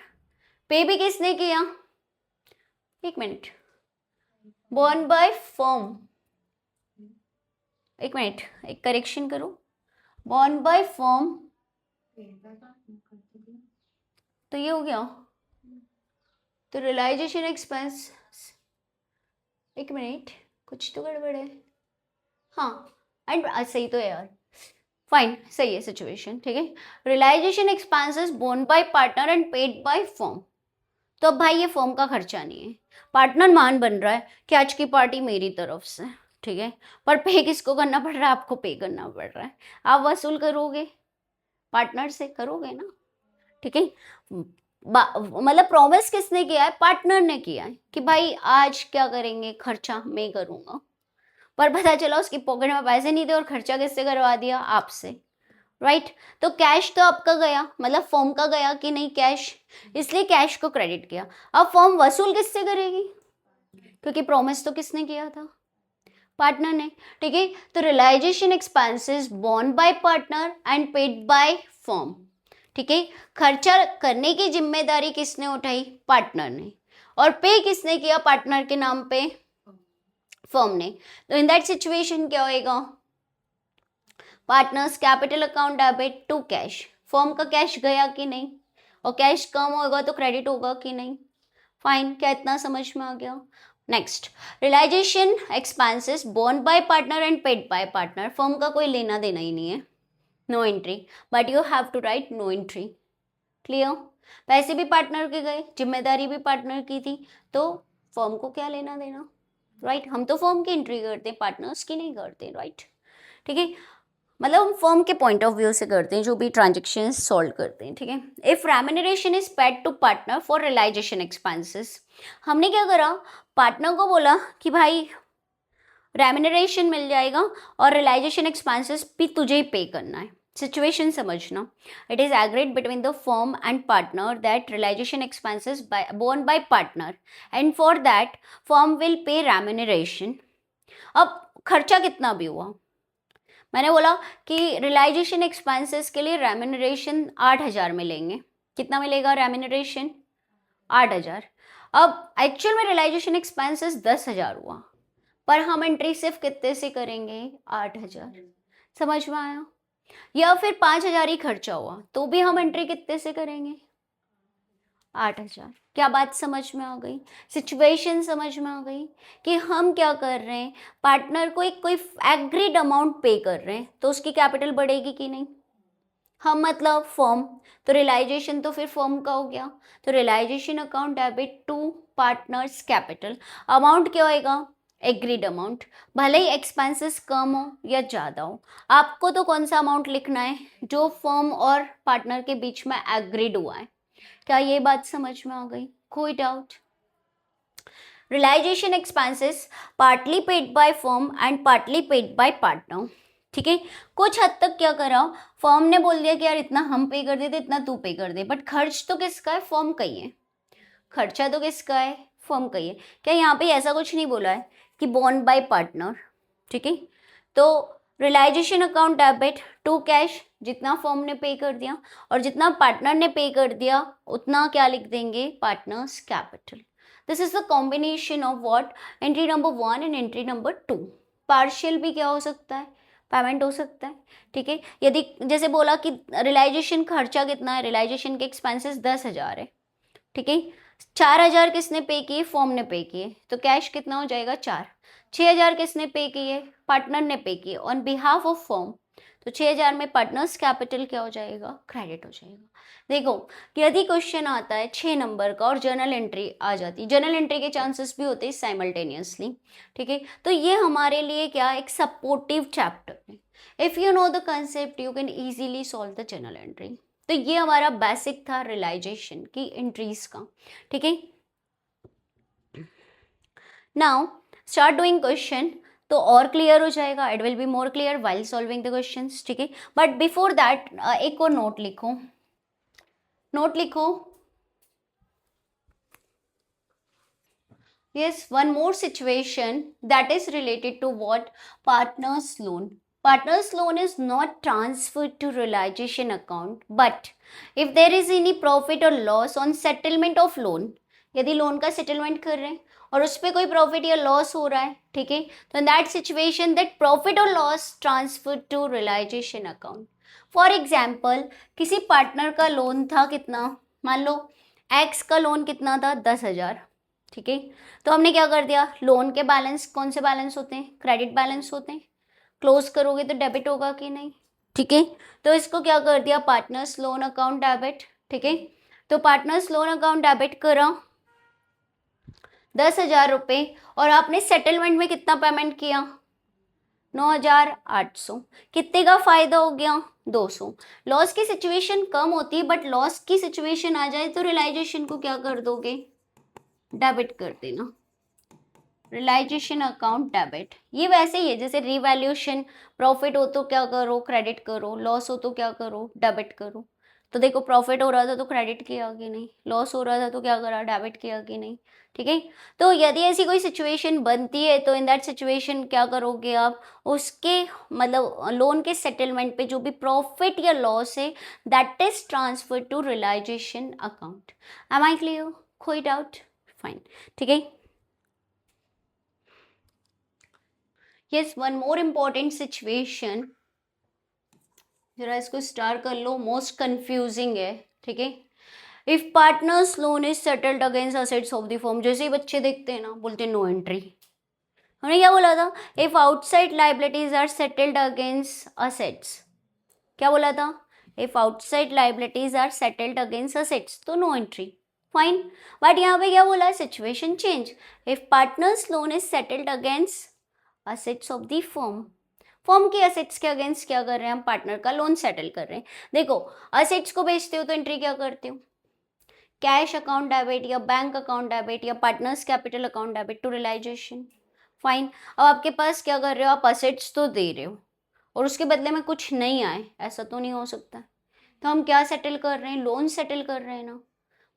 pay भी किसने किया, एक मिनट, बोर्न बाय फर्म, एक मिनट, एक करेक्शन करो, बोर्न बाय फर्म, तो ये हो गया, तो रियलाइजेशन एक्सपेंस, एक मिनट कुछ तो गड़बड़ है, हाँ एंड सही तो है यार, फाइन सही है सिचुएशन, ठीक है। Realization expenses borne by partner and paid by firm, तो अब भाई ये फर्म का खर्चा नहीं है, पार्टनर मान बन रहा है कि आज की पार्टी मेरी तरफ से, ठीक है, पर पे किसको करना पड़ रहा है, आपको पे करना पड़ रहा है, आप वसूल करोगे पार्टनर से, करोगे ना, ठीक है, मतलब प्रॉमिस किसने किया है, पार्टनर ने किया है कि भाई आज क्या करेंगे, खर्चा मैं करूंगा, पर पता चला उसकी पॉकेट में पैसे नहीं थे और खर्चा किससे करवा दिया, आपसे, राइट। तो कैश तो आपका गया, मतलब फर्म का गया कि नहीं कैश, इसलिए कैश को क्रेडिट किया। अब फर्म वसूल किससे करेगी, क्योंकि प्रॉमिस तो किसने किया था, पार्टनर ने, ठीक है। तो realization expenses borne by partner and paid by firm, ठीक है, खर्चा करने की जिम्मेदारी किसने उठाई, पार्टनर ने, और पे किसने किया, पार्टनर के नाम पे, फर्म ने। तो इन दैट सिचुएशन क्या होएगा, partners capital account debit to cash, firm का कैश गया कि नहीं, और कैश कम होगा तो क्रेडिट होगा कि नहीं, फाइन, क्या इतना समझ में आ गया। Next, realization expenses borne by partner and paid by partner, firm का कोई लेना देना ही नहीं है, no entry, but you have to write no entry, clear, पैसे भी पार्टनर के गए, जिम्मेदारी भी पार्टनर की थी, तो फर्म को क्या लेना देना, राइट, हम तो फर्म की एंट्री करते हैं, पार्टनर्स की नहीं करते, राइट, ठीक है, मतलब हम फर्म के पॉइंट ऑफ व्यू से करते हैं जो भी ट्रांजेक्शन सॉल्व करते हैं, ठीक है। If remuneration is paid to partner for realization expenses, हमने क्या करा, पार्टनर को बोला कि भाई रेम्यूनरेशन मिल जाएगा और रियलाइजेशन एक्सपेंसेस भी तुझे ही पे करना है, सिचुएशन समझना, it is agreed between the firm and partner that realization expenses borne by partner and for that firm will pay remuneration. अब खर्चा कितना भी हुआ, मैंने बोला कि रियलाइजेशन एक्सपेंसेस के लिए रेम्यूनरेशन 8,000 मिलेंगे, कितना मिलेगा रेम्यूनरेशन, 8,000। अब एक्चुअल में रियलाइजेशन एक्सपेंसेस 10,000 हुआ, पर हम एंट्री सिर्फ कितने से करेंगे, 8,000, समझ में आया। या फिर 5,000 ही खर्चा हुआ तो भी हम एंट्री कितने से करेंगे? 8,000। क्या बात समझ में आ गई? सिचुएशन समझ में आ गई कि हम क्या कर रहे हैं, पार्टनर को एक कोई एग्रीड अमाउंट पे कर रहे हैं तो उसकी कैपिटल बढ़ेगी कि नहीं? हम मतलब फर्म, तो रियलाइजेशन तो फिर फर्म का हो गया, तो realisation account debit to partners capital. Amount क्या होएगा? Agreed amount. भले ही एक्सपेंसेस कम हो या ज़्यादा हो, आपको तो कौन सा अमाउंट लिखना है? जो फर्म और पार्टनर के बीच में एग्रीड हुआ है। क्या ये बात समझ में आ गई? कोई doubt? Realization expenses partly paid by firm and partly paid by partner. ठीक है, कुछ हद तक क्या करा, फर्म ने बोल दिया कि यार इतना हम पे कर देते, इतना तू पे कर दे, बट खर्च तो किसका है? फर्म का ही है। खर्चा तो किसका है? फर्म का ही है। क्या यहाँ पे ऐसा कुछ नहीं बोला है कि बॉन्ड बाय पार्टनर? ठीक है, तो realisation account debit to cash, जितना फर्म ने पे कर दिया और जितना पार्टनर ने पे कर दिया उतना क्या लिख देंगे? Partners capital. This is the combination of what? Entry number 1 and entry number 2। Partial भी क्या हो सकता है? पेमेंट हो सकता है। ठीक है, यदि जैसे बोला कि रियलाइजेशन खर्चा कितना है, रियलाइजेशन के एक्सपेंसेस 10,000 है। ठीक है, 4,000 किसने पे किए? फर्म ने पे किए, तो कैश कितना हो जाएगा? 4। 6,000 किसने पे किए? पार्टनर ने पे किए ऑन बिहाफ ऑफ फर्म, तो 6,000 में पार्टनर्स कैपिटल क्या हो जाएगा? क्रेडिट हो जाएगा। देखो, यदि क्वेश्चन आता है 6 नंबर का और जर्नल एंट्री आ जाती, जर्नल एंट्री के चांसेस भी होते हैं साइमल्टेनियसली। ठीक है, तो ये हमारे लिए क्या? एक सपोर्टिव चैप्टर है। If you know the concept you can easily solve the journal entry. तो ये हमारा बेसिक था रियलाइजेशन की एंट्रीज का। ठीक है, नाउ स्टार्ट डूइंग क्वेश्चन, तो और क्लियर हो जाएगा। It will be more clear while solving the questions. ठीक है, बट बिफोर दैट एक और नोट लिखो, नोट लिखो। Yes, one more situation that is related to what? Partner's loan. Partner's loan is not transferred to realization account, but if there is any profit or loss on settlement of loan, यदि लोन का सेटलमेंट कर रहे हैं और उस पर कोई प्रॉफिट या लॉस हो रहा है, ठीक है, तो in that situation that profit और loss transfer to realisation account. For example, किसी पार्टनर का लोन था कितना, मान लो एक्स का लोन कितना था? 10,000। ठीक है, तो हमने क्या कर दिया, लोन के बैलेंस कौन से बैलेंस होते हैं? क्रेडिट बैलेंस होते हैं। क्लोज करोगे तो डेबिट होगा कि नहीं? ठीक है, तो इसको क्या कर दिया? Partners loan account debit. ठीक है, तो पार्टनर्स लोन अकाउंट डेबिट करा 10,000 रुपये, और आपने सेटलमेंट में कितना पेमेंट किया? 9,800। कितने का फायदा हो गया? 200। लॉस की सिचुएशन कम होती है, बट लॉस की सिचुएशन आ जाए तो रियलाइजेशन को क्या कर दोगे? डेबिट कर देना। रियलाइजेशन अकाउंट डेबिट, ये वैसे ही है जैसे रिवैल्यूएशन, प्रॉफिट हो तो क्या करो? क्रेडिट करो, लॉस हो तो क्या करो? डेबिट करो। तो देखो, प्रॉफिट हो रहा था तो क्रेडिट किया कि नहीं, लॉस हो रहा था तो क्या करा? डेबिट किया कि नहीं? ठीक है, तो यदि ऐसी कोई सिचुएशन बनती है तो इन दैट सिचुएशन क्या करोगे आप? उसके मतलब लोन के सेटलमेंट पे जो भी प्रॉफिट या लॉस है that is transfer to realisation account. Am I clear? कोई डाउट? फाइन। ठीक है, yes, one more important situation, जरा इसको स्टार कर लो, मोस्ट कंफ्यूजिंग है। ठीक है, if partners loan is settled against assets of the firm, जैसे ही बच्चे देखते हैं ना बोलते हैं नो एंट्री। हमने क्या बोला था? If outside liabilities are settled against assets, क्या बोला था? If outside liabilities are settled against assets तो नो एंट्री। फाइन, बट यहाँ पे क्या बोला? Situation change. If partners loan is settled against assets of the firm, firm की असेट्स के अगेंस्ट क्या कर रहे हैं हम? पार्टनर का लोन सेटल कर रहे हैं। देखो, असेट्स को बेचते हो तो एंट्री क्या करते हो? कैश अकाउंट डेबिट या बैंक अकाउंट डेबिट या partners capital account debit to realisation. Fine, अब आपके पास क्या कर रहे हो? आप असेट्स तो दे रहे हो और उसके बदले में कुछ नहीं आए, ऐसा तो नहीं हो सकता। तो हम क्या सेटल कर रहे हैं? लोन सेटल कर रहे हैं ना,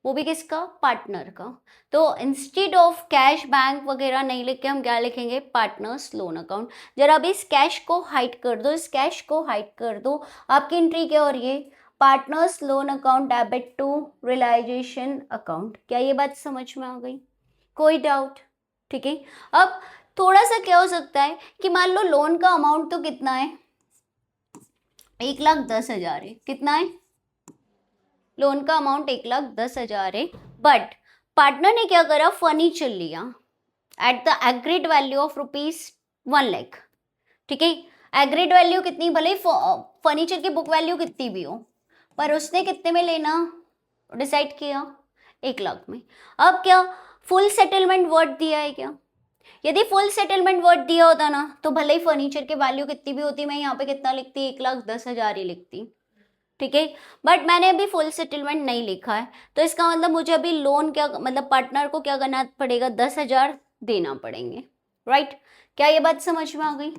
वो भी किसका? पार्टनर का। तो इंस्टेड ऑफ कैश बैंक वगैरह नहीं लिख के हम क्या लिखेंगे? Partners loan account. जरा अभी इस कैश को हाइड कर दो, इस कैश को हाइड कर दो, आपकी एंट्री क्या हो रही है? Partners loan account debit to realisation account. क्या ये बात समझ में आ गई? कोई डाउट? ठीक है, अब थोड़ा सा क्या हो सकता है कि मान लो लोन का अमाउंट तो कितना है? 1,10,000 है, कितना है? लोन का अमाउंट 1,10,000 है, बट पार्टनर ने क्या करा, फर्नीचर लिया at the agreed value of ₹1,00,000। ठीक है, एग्रीड वैल्यू कितनी, भले फर्नीचर की बुक वैल्यू कितनी भी हो, पर उसने कितने में लेना डिसाइड किया, 1,00,000 में। अब क्या फुल सेटलमेंट वर्ड दिया है क्या? यदि फुल सेटलमेंट वर्ड दिया होता ना, तो भले ही फर्नीचर की वैल्यू कितनी भी होती, मैं यहाँ पे कितना लिखती, 1,10,000 ही लिखती। ठीक है, बट मैंने अभी फुल सेटलमेंट नहीं लिखा है, तो इसका मतलब मुझे अभी लोन क्या, मतलब पार्टनर को क्या करना पड़ेगा, 10,000 देना पड़ेंगे, राइट? क्या ये बात समझ में आ गई?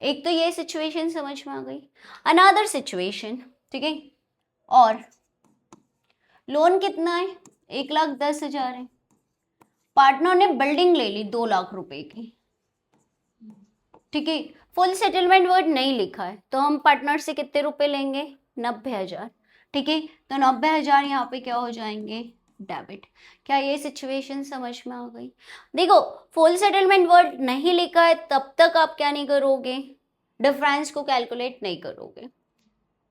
एक तो ये सिचुएशन समझ में आ गई। अनदर सिचुएशन, ठीक है, और लोन कितना है, 1,10,000 है, पार्टनर ने बिल्डिंग ले ली 2,00,000 रुपए की। ठीक है, फुल सेटलमेंट वर्ड नहीं लिखा है, तो हम पार्टनर से कितने रुपए लेंगे, 90,000। ठीक है, तो 90,000 यहाँ पे क्या हो जाएंगे, डेबिट। क्या ये सिचुएशन समझ में आ गई? देखो, फुल सेटलमेंट वर्ड नहीं लिखा है तब तक आप क्या नहीं करोगे, डिफरेंस को कैलकुलेट नहीं करोगे।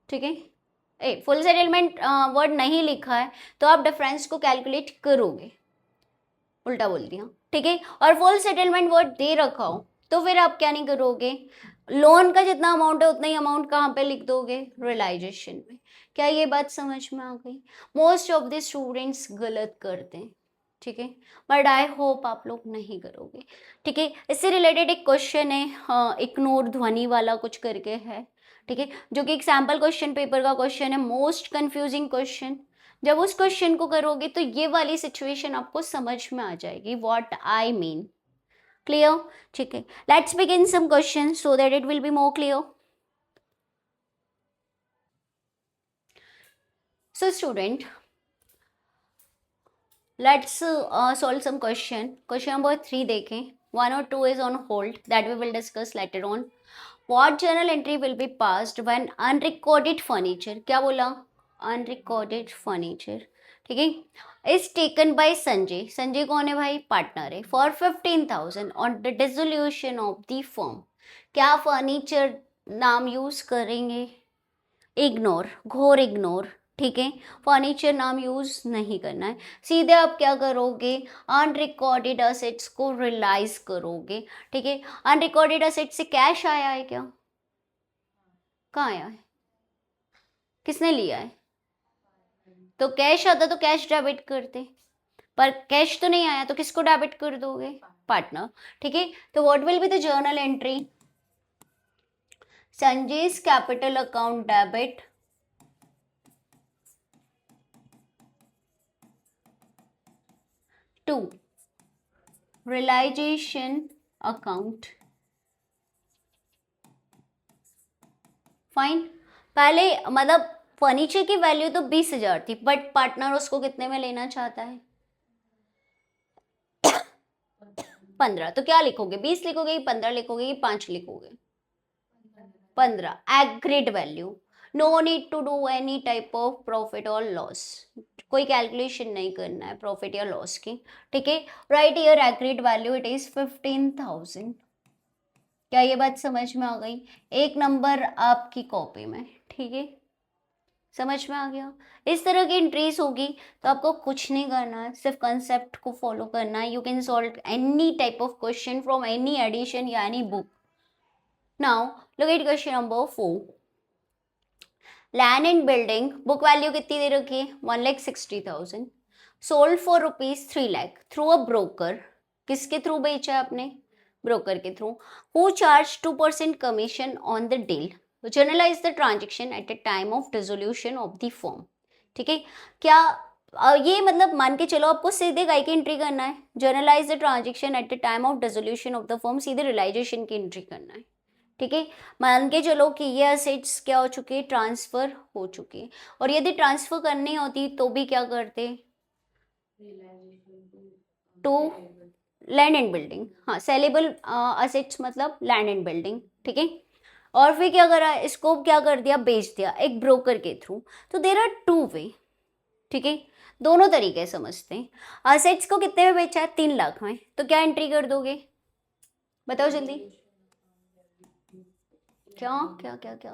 ठीक है, फुल सेटलमेंट वर्ड नहीं लिखा है तो आप डिफरेंस को कैलकुलेट करोगे, उल्टा बोल दिया। ठीक है, और फुल सेटलमेंट वर्ड दे रखा हो तो फिर आप क्या नहीं करोगे, लोन का जितना अमाउंट है उतना ही अमाउंट कहाँ पे लिख दोगे, रियलाइजेशन में। क्या ये बात समझ में आ गई? मोस्ट ऑफ द स्टूडेंट्स गलत करते हैं, ठीक है, बट आई होप आप लोग नहीं करोगे। ठीक है, इससे रिलेटेड एक क्वेश्चन है, इग्नोर ध्वनि वाला कुछ करके है, ठीक है, जो कि एक सैम्पल क्वेश्चन पेपर का क्वेश्चन है, मोस्ट कंफ्यूजिंग क्वेश्चन। जब उस क्वेश्चन को करोगे तो ये वाली सिचुएशन आपको समझ में आ जाएगी, व्हाट आई मीन। क्लियर? ठीक है, let's begin some question so that it will be more clear. So student, let's solve some question. Question number 3 देखें, 1 और 2 is on hold, that we will discuss later on. What journal entry will be passed when unrecorded furniture, क्या बोला, unrecorded furniture, ठीक है, is taken by Sanjay. Sanjay कौन है भाई, पार्टनर है, for 15,000 on the dissolution of the firm। क्या फर्नीचर नाम यूज करेंगे, इग्नोर, घोर इग्नोर। ठीक है, फर्नीचर नाम यूज नहीं करना है, सीधे आप क्या करोगे, अनरिकॉर्डेड असेट्स को रियलाइज करोगे। ठीक है, अनरिकॉर्डेड असेट से कैश आया है क्या, कहाँ आया है, किसने लिया है, तो कैश आता तो कैश डेबिट करते, पर कैश तो नहीं आया तो किसको डेबिट कर दोगे, पार्टनर। ठीक है, तो what will be the journal entry, Sanjay's capital account debit to realisation account. Fine, पहले मतलब फर्नीचर की वैल्यू तो 20,000 थी, बट पार्टनर उसको कितने में लेना चाहता है, 15। तो क्या लिखोगे, 20 लिखोगे, 15 लिखोगे, 5 लिखोगे, 15 agreed value. No need to do any type of profit और लॉस, कोई कैलकुलेशन नहीं करना है प्रॉफिट या लॉस की। ठीक है, right here agreed value it is 15,000। क्या ये बात समझ में आ गई? एक नंबर आपकी कॉपी में, ठीक है, समझ में आ गया? इस तरह की एंट्रीज होगी तो आपको कुछ नहीं करना है, सिर्फ कंसेप्ट को फॉलो करना है। You can solve any type of question from any edition या any book. Now look at question number 4। Land and building book value कितनी दे रखी है, 1,60,000, sold for ₹3,00,000 through a broker. किसके थ्रू बेचा है आपने, ब्रोकर के through. Who charge 2% commission on the deal, journalise the transaction at the time of dissolution of the firm. ठीक है, क्या ये मतलब मान के चलो आपको सीधे काय की एंट्री करना है, generalized the transaction at the time of dissolution of the firm, सीधे रियलाइजेशन की एंट्री करना है। ठीक है, मान के चलो कि ये असेट्स क्या हो चुकी है, ट्रांसफर हो चुकी है, और यदि ट्रांसफर करनी होती तो भी क्या करते, टू लैंड एंड बिल्डिंग, हाँ, सेलेबल असेट्स मतलब लैंड एंड बिल्डिंग। ठीक है, और फिर क्या करा, इसको क्या कर दिया, बेच दिया एक ब्रोकर के थ्रू। तो देयर आर टू वे, ठीक है, दोनों तरीके समझते हैं। असेट्स को कितने में बेचा है, 3,00,000 में, तो क्या एंट्री कर दोगे, बताओ जल्दी, क्या क्या क्या क्या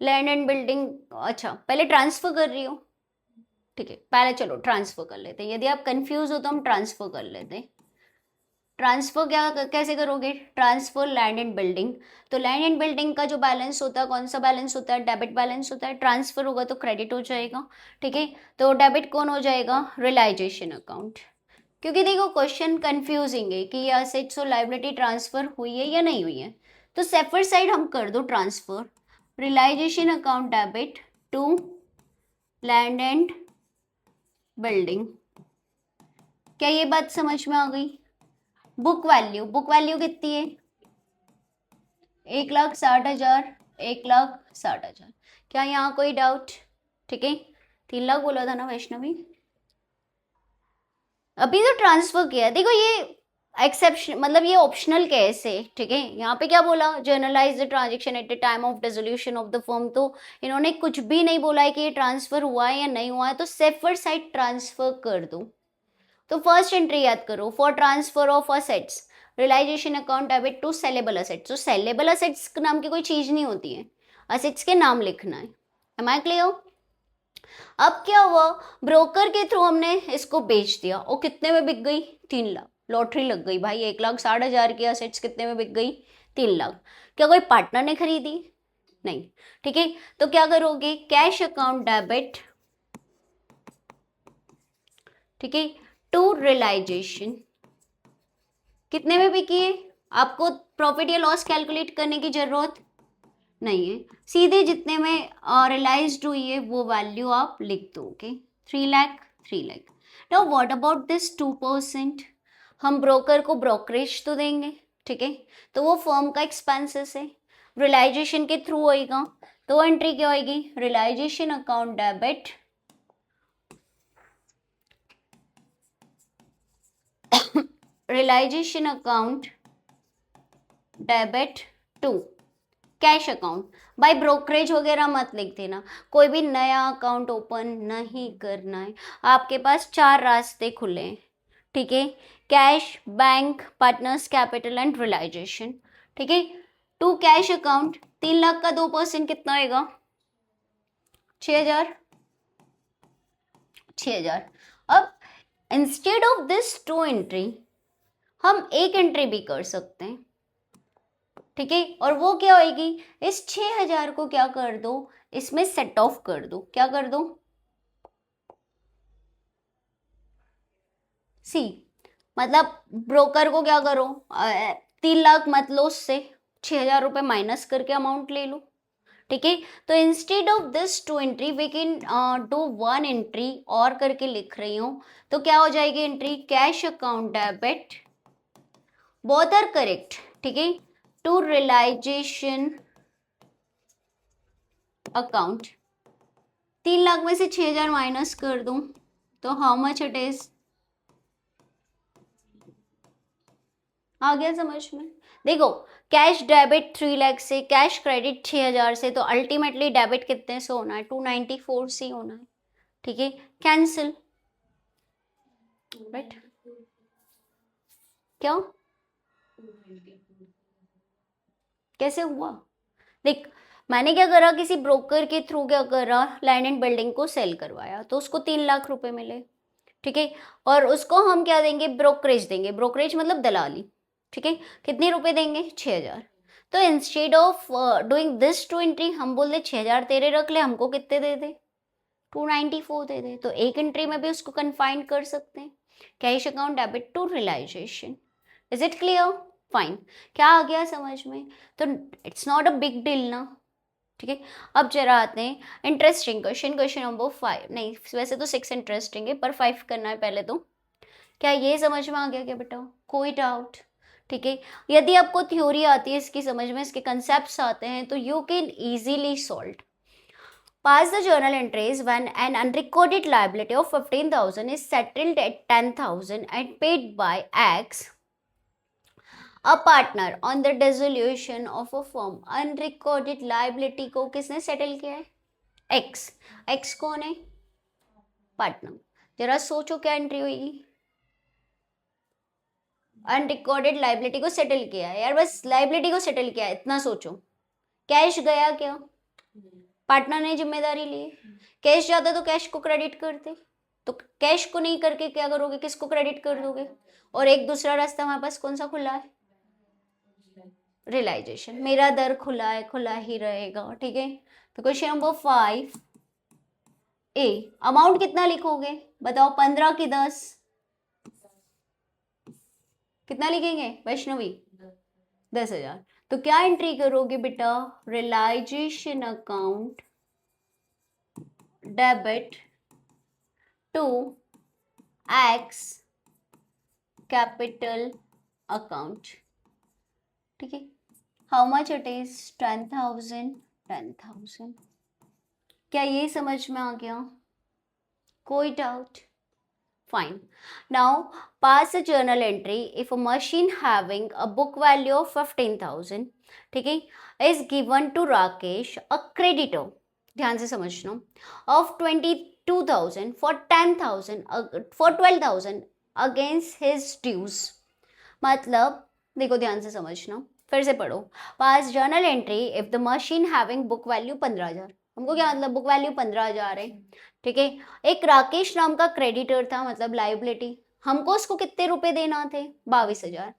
लैंड एंड बिल्डिंग, अच्छा पहले ट्रांसफर कर रही हो, ठीक है पहले चलो ट्रांसफर कर लेते हैं, यदि आप कंफ्यूज हो तो हम ट्रांसफर कर लेते हैं। ट्रांसफर कैसे करोगे, ट्रांसफर लैंड एंड बिल्डिंग, तो लैंड एंड बिल्डिंग का जो बैलेंस होता है कौन सा बैलेंस होता है, डेबिट बैलेंस होता है, ट्रांसफर होगा तो क्रेडिट हो जाएगा, ठीक है। तो डेबिट कौन हो जाएगा, रियलाइजेशन अकाउंट, क्योंकि देखो क्वेश्चन कंफ्यूजिंग है कि ये असेट्स और लायबिलिटी ट्रांसफर हुई है या नहीं हुई है, तो सेफर साइड हम कर दो transfer, realisation account debit to land and building. क्या ये बात समझ में आ गई। बुक वैल्यू कितनी है, 1,60,000, 1,60,000। क्या यहाँ कोई डाउट, ठीक है 3 लाख बोला था ना वैष्णवी, अभी तो ट्रांसफर किया, देखो ये एक्सेप्शन मतलब ये ऑप्शनल केस है, ठीक है। यहाँ पे क्या बोला, generalized the transaction at the time of dissolution of the firm, तो इन्होंने कुछ भी नहीं बोला है कि ये ट्रांसफर हुआ है या नहीं हुआ है, तो सेफर साइड ट्रांसफर कर दो। तो फर्स्ट एंट्री याद करो, for transfer of assets realisation account debit to saleable assets, तो सेलेबल असेट्स नाम की कोई चीज नहीं होती है, असेट्स के नाम लिखना है। Am I clear. अब क्या हुआ, ब्रोकर के थ्रू हमने इसको बेच दिया और कितने में बिक गई, 3 लाख, लॉटरी लग गई भाई, 1,60,000 की असेट्स कितने में बिक गई, 3 लाख। क्या कोई पार्टनर ने खरीदी, नहीं, ठीक है। तो क्या करोगे, कैश अकाउंट डेबिट, ठीक है, टू रियलाइजेशन, कितने में बिकी है, आपको प्रॉफिट या लॉस कैलकुलेट करने की जरूरत नहीं है, सीधे जितने में रियलाइज्ड हुई है वो वैल्यू आप लिख दोगे, 3 lakh, 3 lakh. Now what about this 2%, हम ब्रोकर को ब्रोकरेज तो देंगे, ठीक है, तो वो फर्म का एक्सपेंसेस है, रियलाइजेशन के थ्रू होएगा, तो एंट्री क्या होएगी, realisation account debit realisation account debit to cash account. By brokerage वगैरह मत लिख देना, कोई भी नया अकाउंट ओपन नहीं करना है, आपके पास 4 रास्ते खुले हैं, ठीक है, cash, bank, partners capital and realisation, ठीक है। टू कैश अकाउंट, 3 लाख का 2% कितना होगा, 6,000, 6,000। अब इंस्टेड ऑफ दिस 2 एंट्री हम एक एंट्री भी कर सकते हैं, ठीक है, और वो क्या होगी, इस 6,000 को क्या कर दो, इसमें सेट ऑफ कर दो, क्या कर दो, सी, मतलब ब्रोकर को क्या करो, 3 लाख मत लो, उससे 6,000 रुपये माइनस करके अमाउंट ले लो, ठीक है। तो instead of this 2 entry we can do 1 entry और करके लिख रही हूं, तो क्या हो जाएगी entry, cash account debit, both are correct, ठीक है, टू रियलाइजेशन अकाउंट, 3 लाख में से 6,000 माइनस कर दूं तो हाउ मच इट इज, आ गया समझ में। देखो कैश डेबिट 3 लाख से, कैश क्रेडिट 6,000 से, तो अल्टीमेटली डेबिट कितने से होना है, 294 से होना है, ठीक है, कैंसिल, राइट, क्या कैसे हुआ, देख मैंने क्या करा, किसी ब्रोकर के थ्रू क्या करा, लैंड एंड बिल्डिंग को सेल करवाया, तो उसको 3 लाख रुपए मिले, ठीक है, और उसको हम क्या देंगे, ब्रोकरेज देंगे, ब्रोकरेज मतलब दलाली, ठीक है, कितने रुपए देंगे, 6,000। तो instead of doing this 2 entry हम बोल दे 6,000 तेरे रख ले, हमको कितने दे दे, 294 दे दे, तो एक एंट्री में भी उसको कन्फाइन कर सकते हैं, cash account debit to realisation. Is it clear, fine, क्या आ गया समझ में, तो it's not a big deal ना, ठीक है। अब जरा आते हैं इंटरेस्टिंग क्वेश्चन, क्वेश्चन नंबर 5, नहीं वैसे तो 6 इंटरेस्टिंग है पर 5 करना है पहले, तो क्या ये समझ में आ गया क्या बेटा, कोई डाउट, ठीक है। यदि आपको थ्योरी आती है इसकी समझ में, इसके कंसेप्ट आते हैं, तो you can easily solve. Pass the journal entries when an unrecorded liability of 15,000 is settled at 10,000 and paid by X, a partner, on the dissolution of a firm. Unrecorded liability को किसने सेटल किया है, X, X कौन है, पार्टनर। जरा सोचो क्या एंट्री हुई, अनरिकॉर्डेड लाइबिलिटी को सेटल किया है यार, बस लाइबिलिटी को सेटल किया है, इतना सोचो, कैश गया क्या? पार्टनर ने जिम्मेदारी ली। कैश जाता तो कैश को क्रेडिट करते, तो कैश को नहीं करके क्या करोगे, किसको क्रेडिट कर दोगे? और एक दूसरा रास्ता हमारे पास कौन सा खुला है? रियलाइजेशन। मेरा दर खुला है, खुला ही रहेगा, ठीक है। तो क्वेश्चन नंबर 5 ए, अमाउंट कितना लिखोगे बताओ, 15 की 10? कितना लिखेंगे वैष्णवी? 10,000। तो क्या एंट्री करोगे बेटा? Realisation account debit to x capital account, ठीक है। How much it is? 10,000। 10,000। क्या ये समझ में आ गया? कोई doubt? Fine. Now pass a journal entry if a machine having a book value of 15,000, ठीक है, is given to Rakesh a creditor, ध्यान से समझना, of 22,000 for 10,000 for 12,000 against his dues। मतलब देखो ध्यान से समझना, फिर से पढ़ो। पास journal entry if the machine having book value 15,000, हमको क्या मतलब, बुक वैल्यू 15,000 है, ठीक है। एक राकेश नाम का क्रेडिटर था, मतलब लाइबिलिटी, हमको उसको कितने रुपए देना थे? 22,000।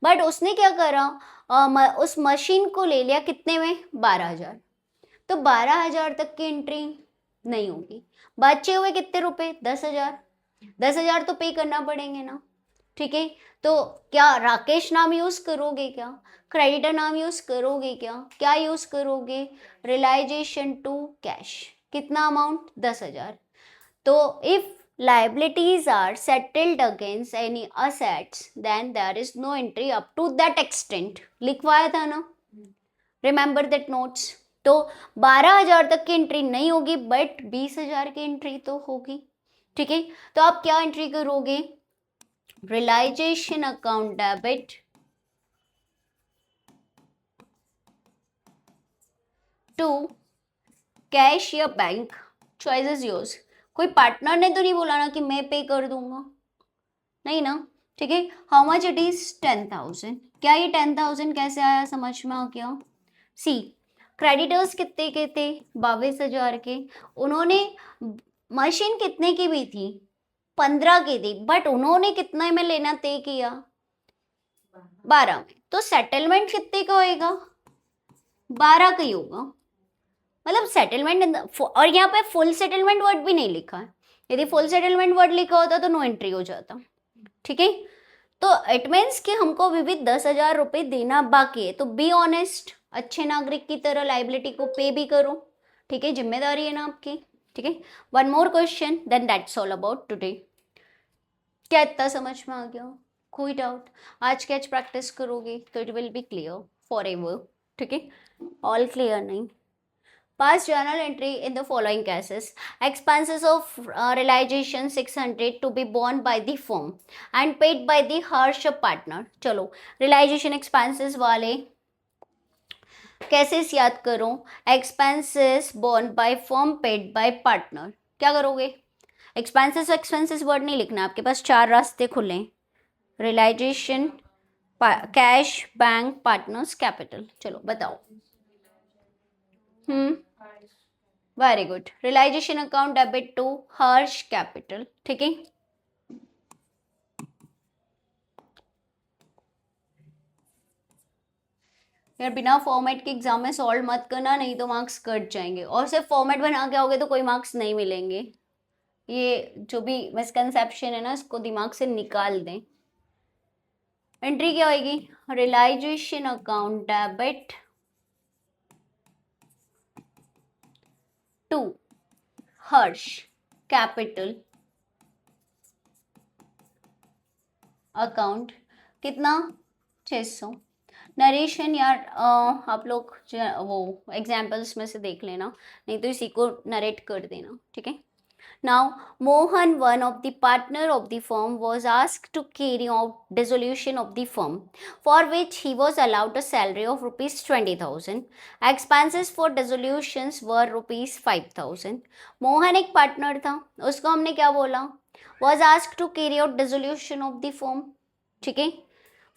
बट उसने क्या करा, उस मशीन को ले लिया कितने में? 12,000। तो 12,000 तक की एंट्री नहीं होगी, बचे हुए कितने रुपए? 10,000। 10,000 तो पे करना पड़ेंगे ना, ठीक है। तो क्या राकेश नाम यूज करोगे क्या? क्रेडिटर नाम यूज करोगे क्या? क्या यूज करोगे? Realisation to cash. कितना अमाउंट? 10,000। तो if liabilities are settled against any assets then there is no entry up to that extent, लिखवाया था ना, रिमेंबर दैट नोट्स। तो 12,000 तक की एंट्री नहीं होगी, बट 20,000 की एंट्री तो होगी, ठीक है। तो आप क्या एंट्री करोगे? Realisation account debit to cash या बैंक, चॉइस इज योर्स। कोई पार्टनर ने तो नहीं बोला ना कि मैं पे कर दूंगा, नहीं ना, ठीक है। How much it is? 10,000। क्या ये 10,000 कैसे आया, समझ में आ गया? सी, क्रेडिटर्स कितने के थे? 22,000 के। उन्होंने मशीन कितने की भी थी? 15 की थी, बट उन्होंने कितने में लेना तय किया? 12 में। तो सेटलमेंट कितने का होएगा? 12 का ही होगा, मतलब सेटलमेंट। और यहाँ पे फुल सेटलमेंट वर्ड भी नहीं लिखा है, यदि फुल सेटलमेंट वर्ड लिखा होता तो नो एंट्री हो जाता, ठीक है। तो इट मीन्स कि हमको अभी भी 10,000 रुपये देना बाकी है। तो बी ऑनेस्ट, अच्छे नागरिक की तरह लाइबिलिटी को पे भी करो, ठीक है, जिम्मेदारी है ना आपकी, ठीक है। One more question then that's all about today. क्या इतना समझ में आ गया? कोई डाउट? आज कैच प्रैक्टिस करोगे तो it will be clear for ever, ठीक है। ऑल क्लियर नहीं? Pass journal entry in the following cases. Expenses of realization 600 to be borne by the firm and paid by the Harsh partner. चलो realization expenses वाले कैसे याद करो? Expenses borne by firm paid by partner। क्या करोगे? एक्सपेंसेस वर्ड नहीं लिखना, आपके पास 4 रास्ते खुले, realisation, cash, bank, partners, capital. चलो बताओ। Very good. Realisation account debit to Harsh capital, ठीक है। यार बिना फॉर्मेट के एग्जाम में सॉल्व मत करना, नहीं तो मार्क्स कट जाएंगे, और सिर्फ फॉर्मेट बना के आओगे तो कोई मार्क्स नहीं मिलेंगे। ये जो भी मिसकंसेप्शन है ना, इसको दिमाग से निकाल दें। एंट्री क्या होगी? Realisation account debit to Harsh capital account, कितना? 600। नरेशन यार आप लोग वो एग्जाम्पल्स में से देख लेना, नहीं तो इसी को नरेट कर देना, ठीक है। Now, Mohan, one of the partner of the firm, was asked to carry out dissolution of the firm, for which he was allowed a salary of rupees 20,000. Expenses for dissolutions were rupees 5,000. Mohan एक पार्टनर था, उसको हमने क्या बोला? Was asked to carry out dissolution of the firm, ठीक है,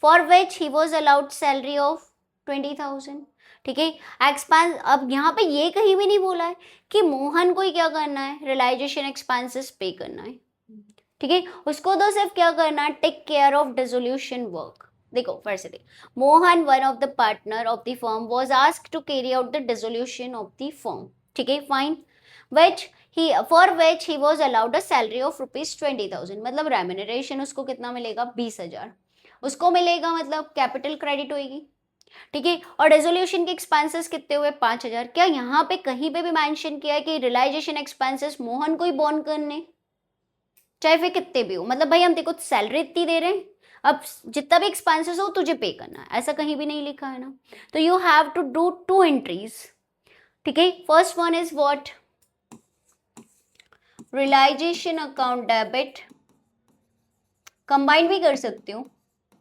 for which he was allowed salary of 20,000। ठीक है, एक्सपेंस, अब यहाँ पे ये कहीं भी नहीं बोला है कि मोहन को ही क्या करना है, रियलाइजेशन एक्सपेंसेस पे करना है। ठीक है, उसको तो सिर्फ क्या करना है, take care of dissolution work. देखो फिर से देख, Mohan one of the partner of the firm was asked to carry out the dissolution of the firm. ठीक है, fine, which he for which he was allowed a salary of ₹20,000। मतलब रेम्यूनरेशन उसको कितना मिलेगा, 20,000 उसको मिलेगा, मतलब कैपिटल क्रेडिट होगी। ठीक है, और रेजोल्यूशन के एक्सपेंसेस कितने हुए, 5,000। क्या यहाँ पे कहीं पे भी मेंशन किया है कि रियलाइजेशन एक्सपेंसेस मोहन को ही बॉर्न करने, चाहे फिर कितने भी हो, मतलब भाई हम देखो सैलरी इतनी दे रहे हैं, अब जितना भी एक्सपेंसेस हो तुझे पे करना है, ऐसा कहीं भी नहीं लिखा है ना। तो you have to do 2 entries. ठीक है, first one is what, realisation account debit, combined भी कर सकते हो,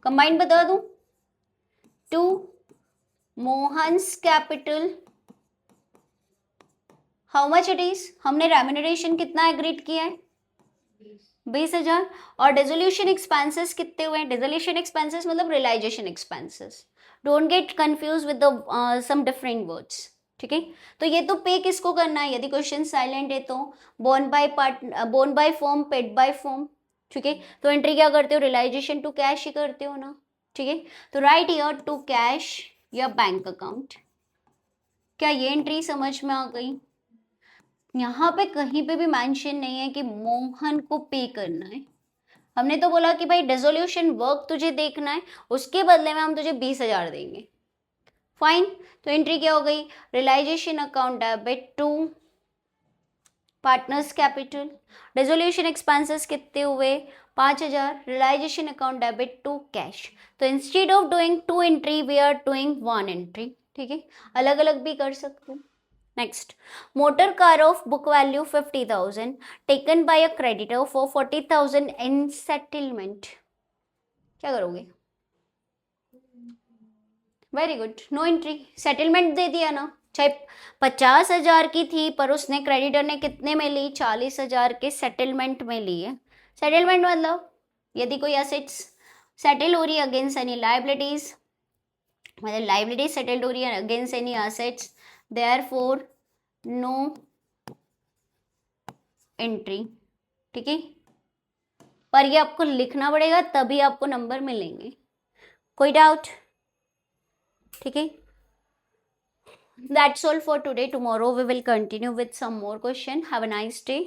कंबाइंड बता दूं, to Mohan's capital, how much it is, हमने रेम्यूनरेशन कितना एग्रीड किया है, 20,000। और डिसोल्यूशन एक्सपेंसेस कितने हुए हैं, डिसोल्यूशन एक्सपेंसेस मतलब realisation expenses, don't get confuse with the some different words. ठीक है, तो ये तो पे किसको करना है, यदि क्वेश्चन साइलेंट है तो borne by part, borne by firm, paid by firm. ठीक है, तो एंट्री क्या करते हो, रियलाइजेशन टू कैश ही करते हो ना। ठीक है, तो राइट हियर टू कैश या बैंक अकाउंट। क्या ये एंट्री समझ में आ गई, यहाँ पे कहीं पे भी मेंशन नहीं है कि मोहन को पे करना है। हमने तो बोला कि भाई डिसोल्यूशन वर्क तुझे देखना है, उसके बदले में हम तुझे 20,000 देंगे। फाइन, तो एंट्री क्या हो गई, realisation account debit to partners capital, dissolution expenses कितने हुए, 5,000, realisation account debit to cash. तो instead of doing 2 entry we are doing 1 entry. ठीक है, अलग अलग भी कर सकते हो। Next, motor car of book value 50,000 taken by a creditor for 40,000 in settlement. क्या करोगे, very good, no entry, settlement दे दिया ना, चाहे 50,000 की थी पर उसने क्रेडिटर ने कितने में ली, 40,000 के सेटलमेंट में ली है। सेटलमेंट मतलब यदि कोई एसेट्स सेटल हो रही है अगेंस्ट एनी लाइबिलिटीज, मतलब लाइबिलिटी सेटल्ड हो रही है against any assets, therefore no entry. ठीक है, पर ये आपको लिखना पड़ेगा तभी आपको नंबर मिलेंगे। कोई डाउट, ठीक है, that's all for today. Tomorrow we will continue with some more question. Have a nice day.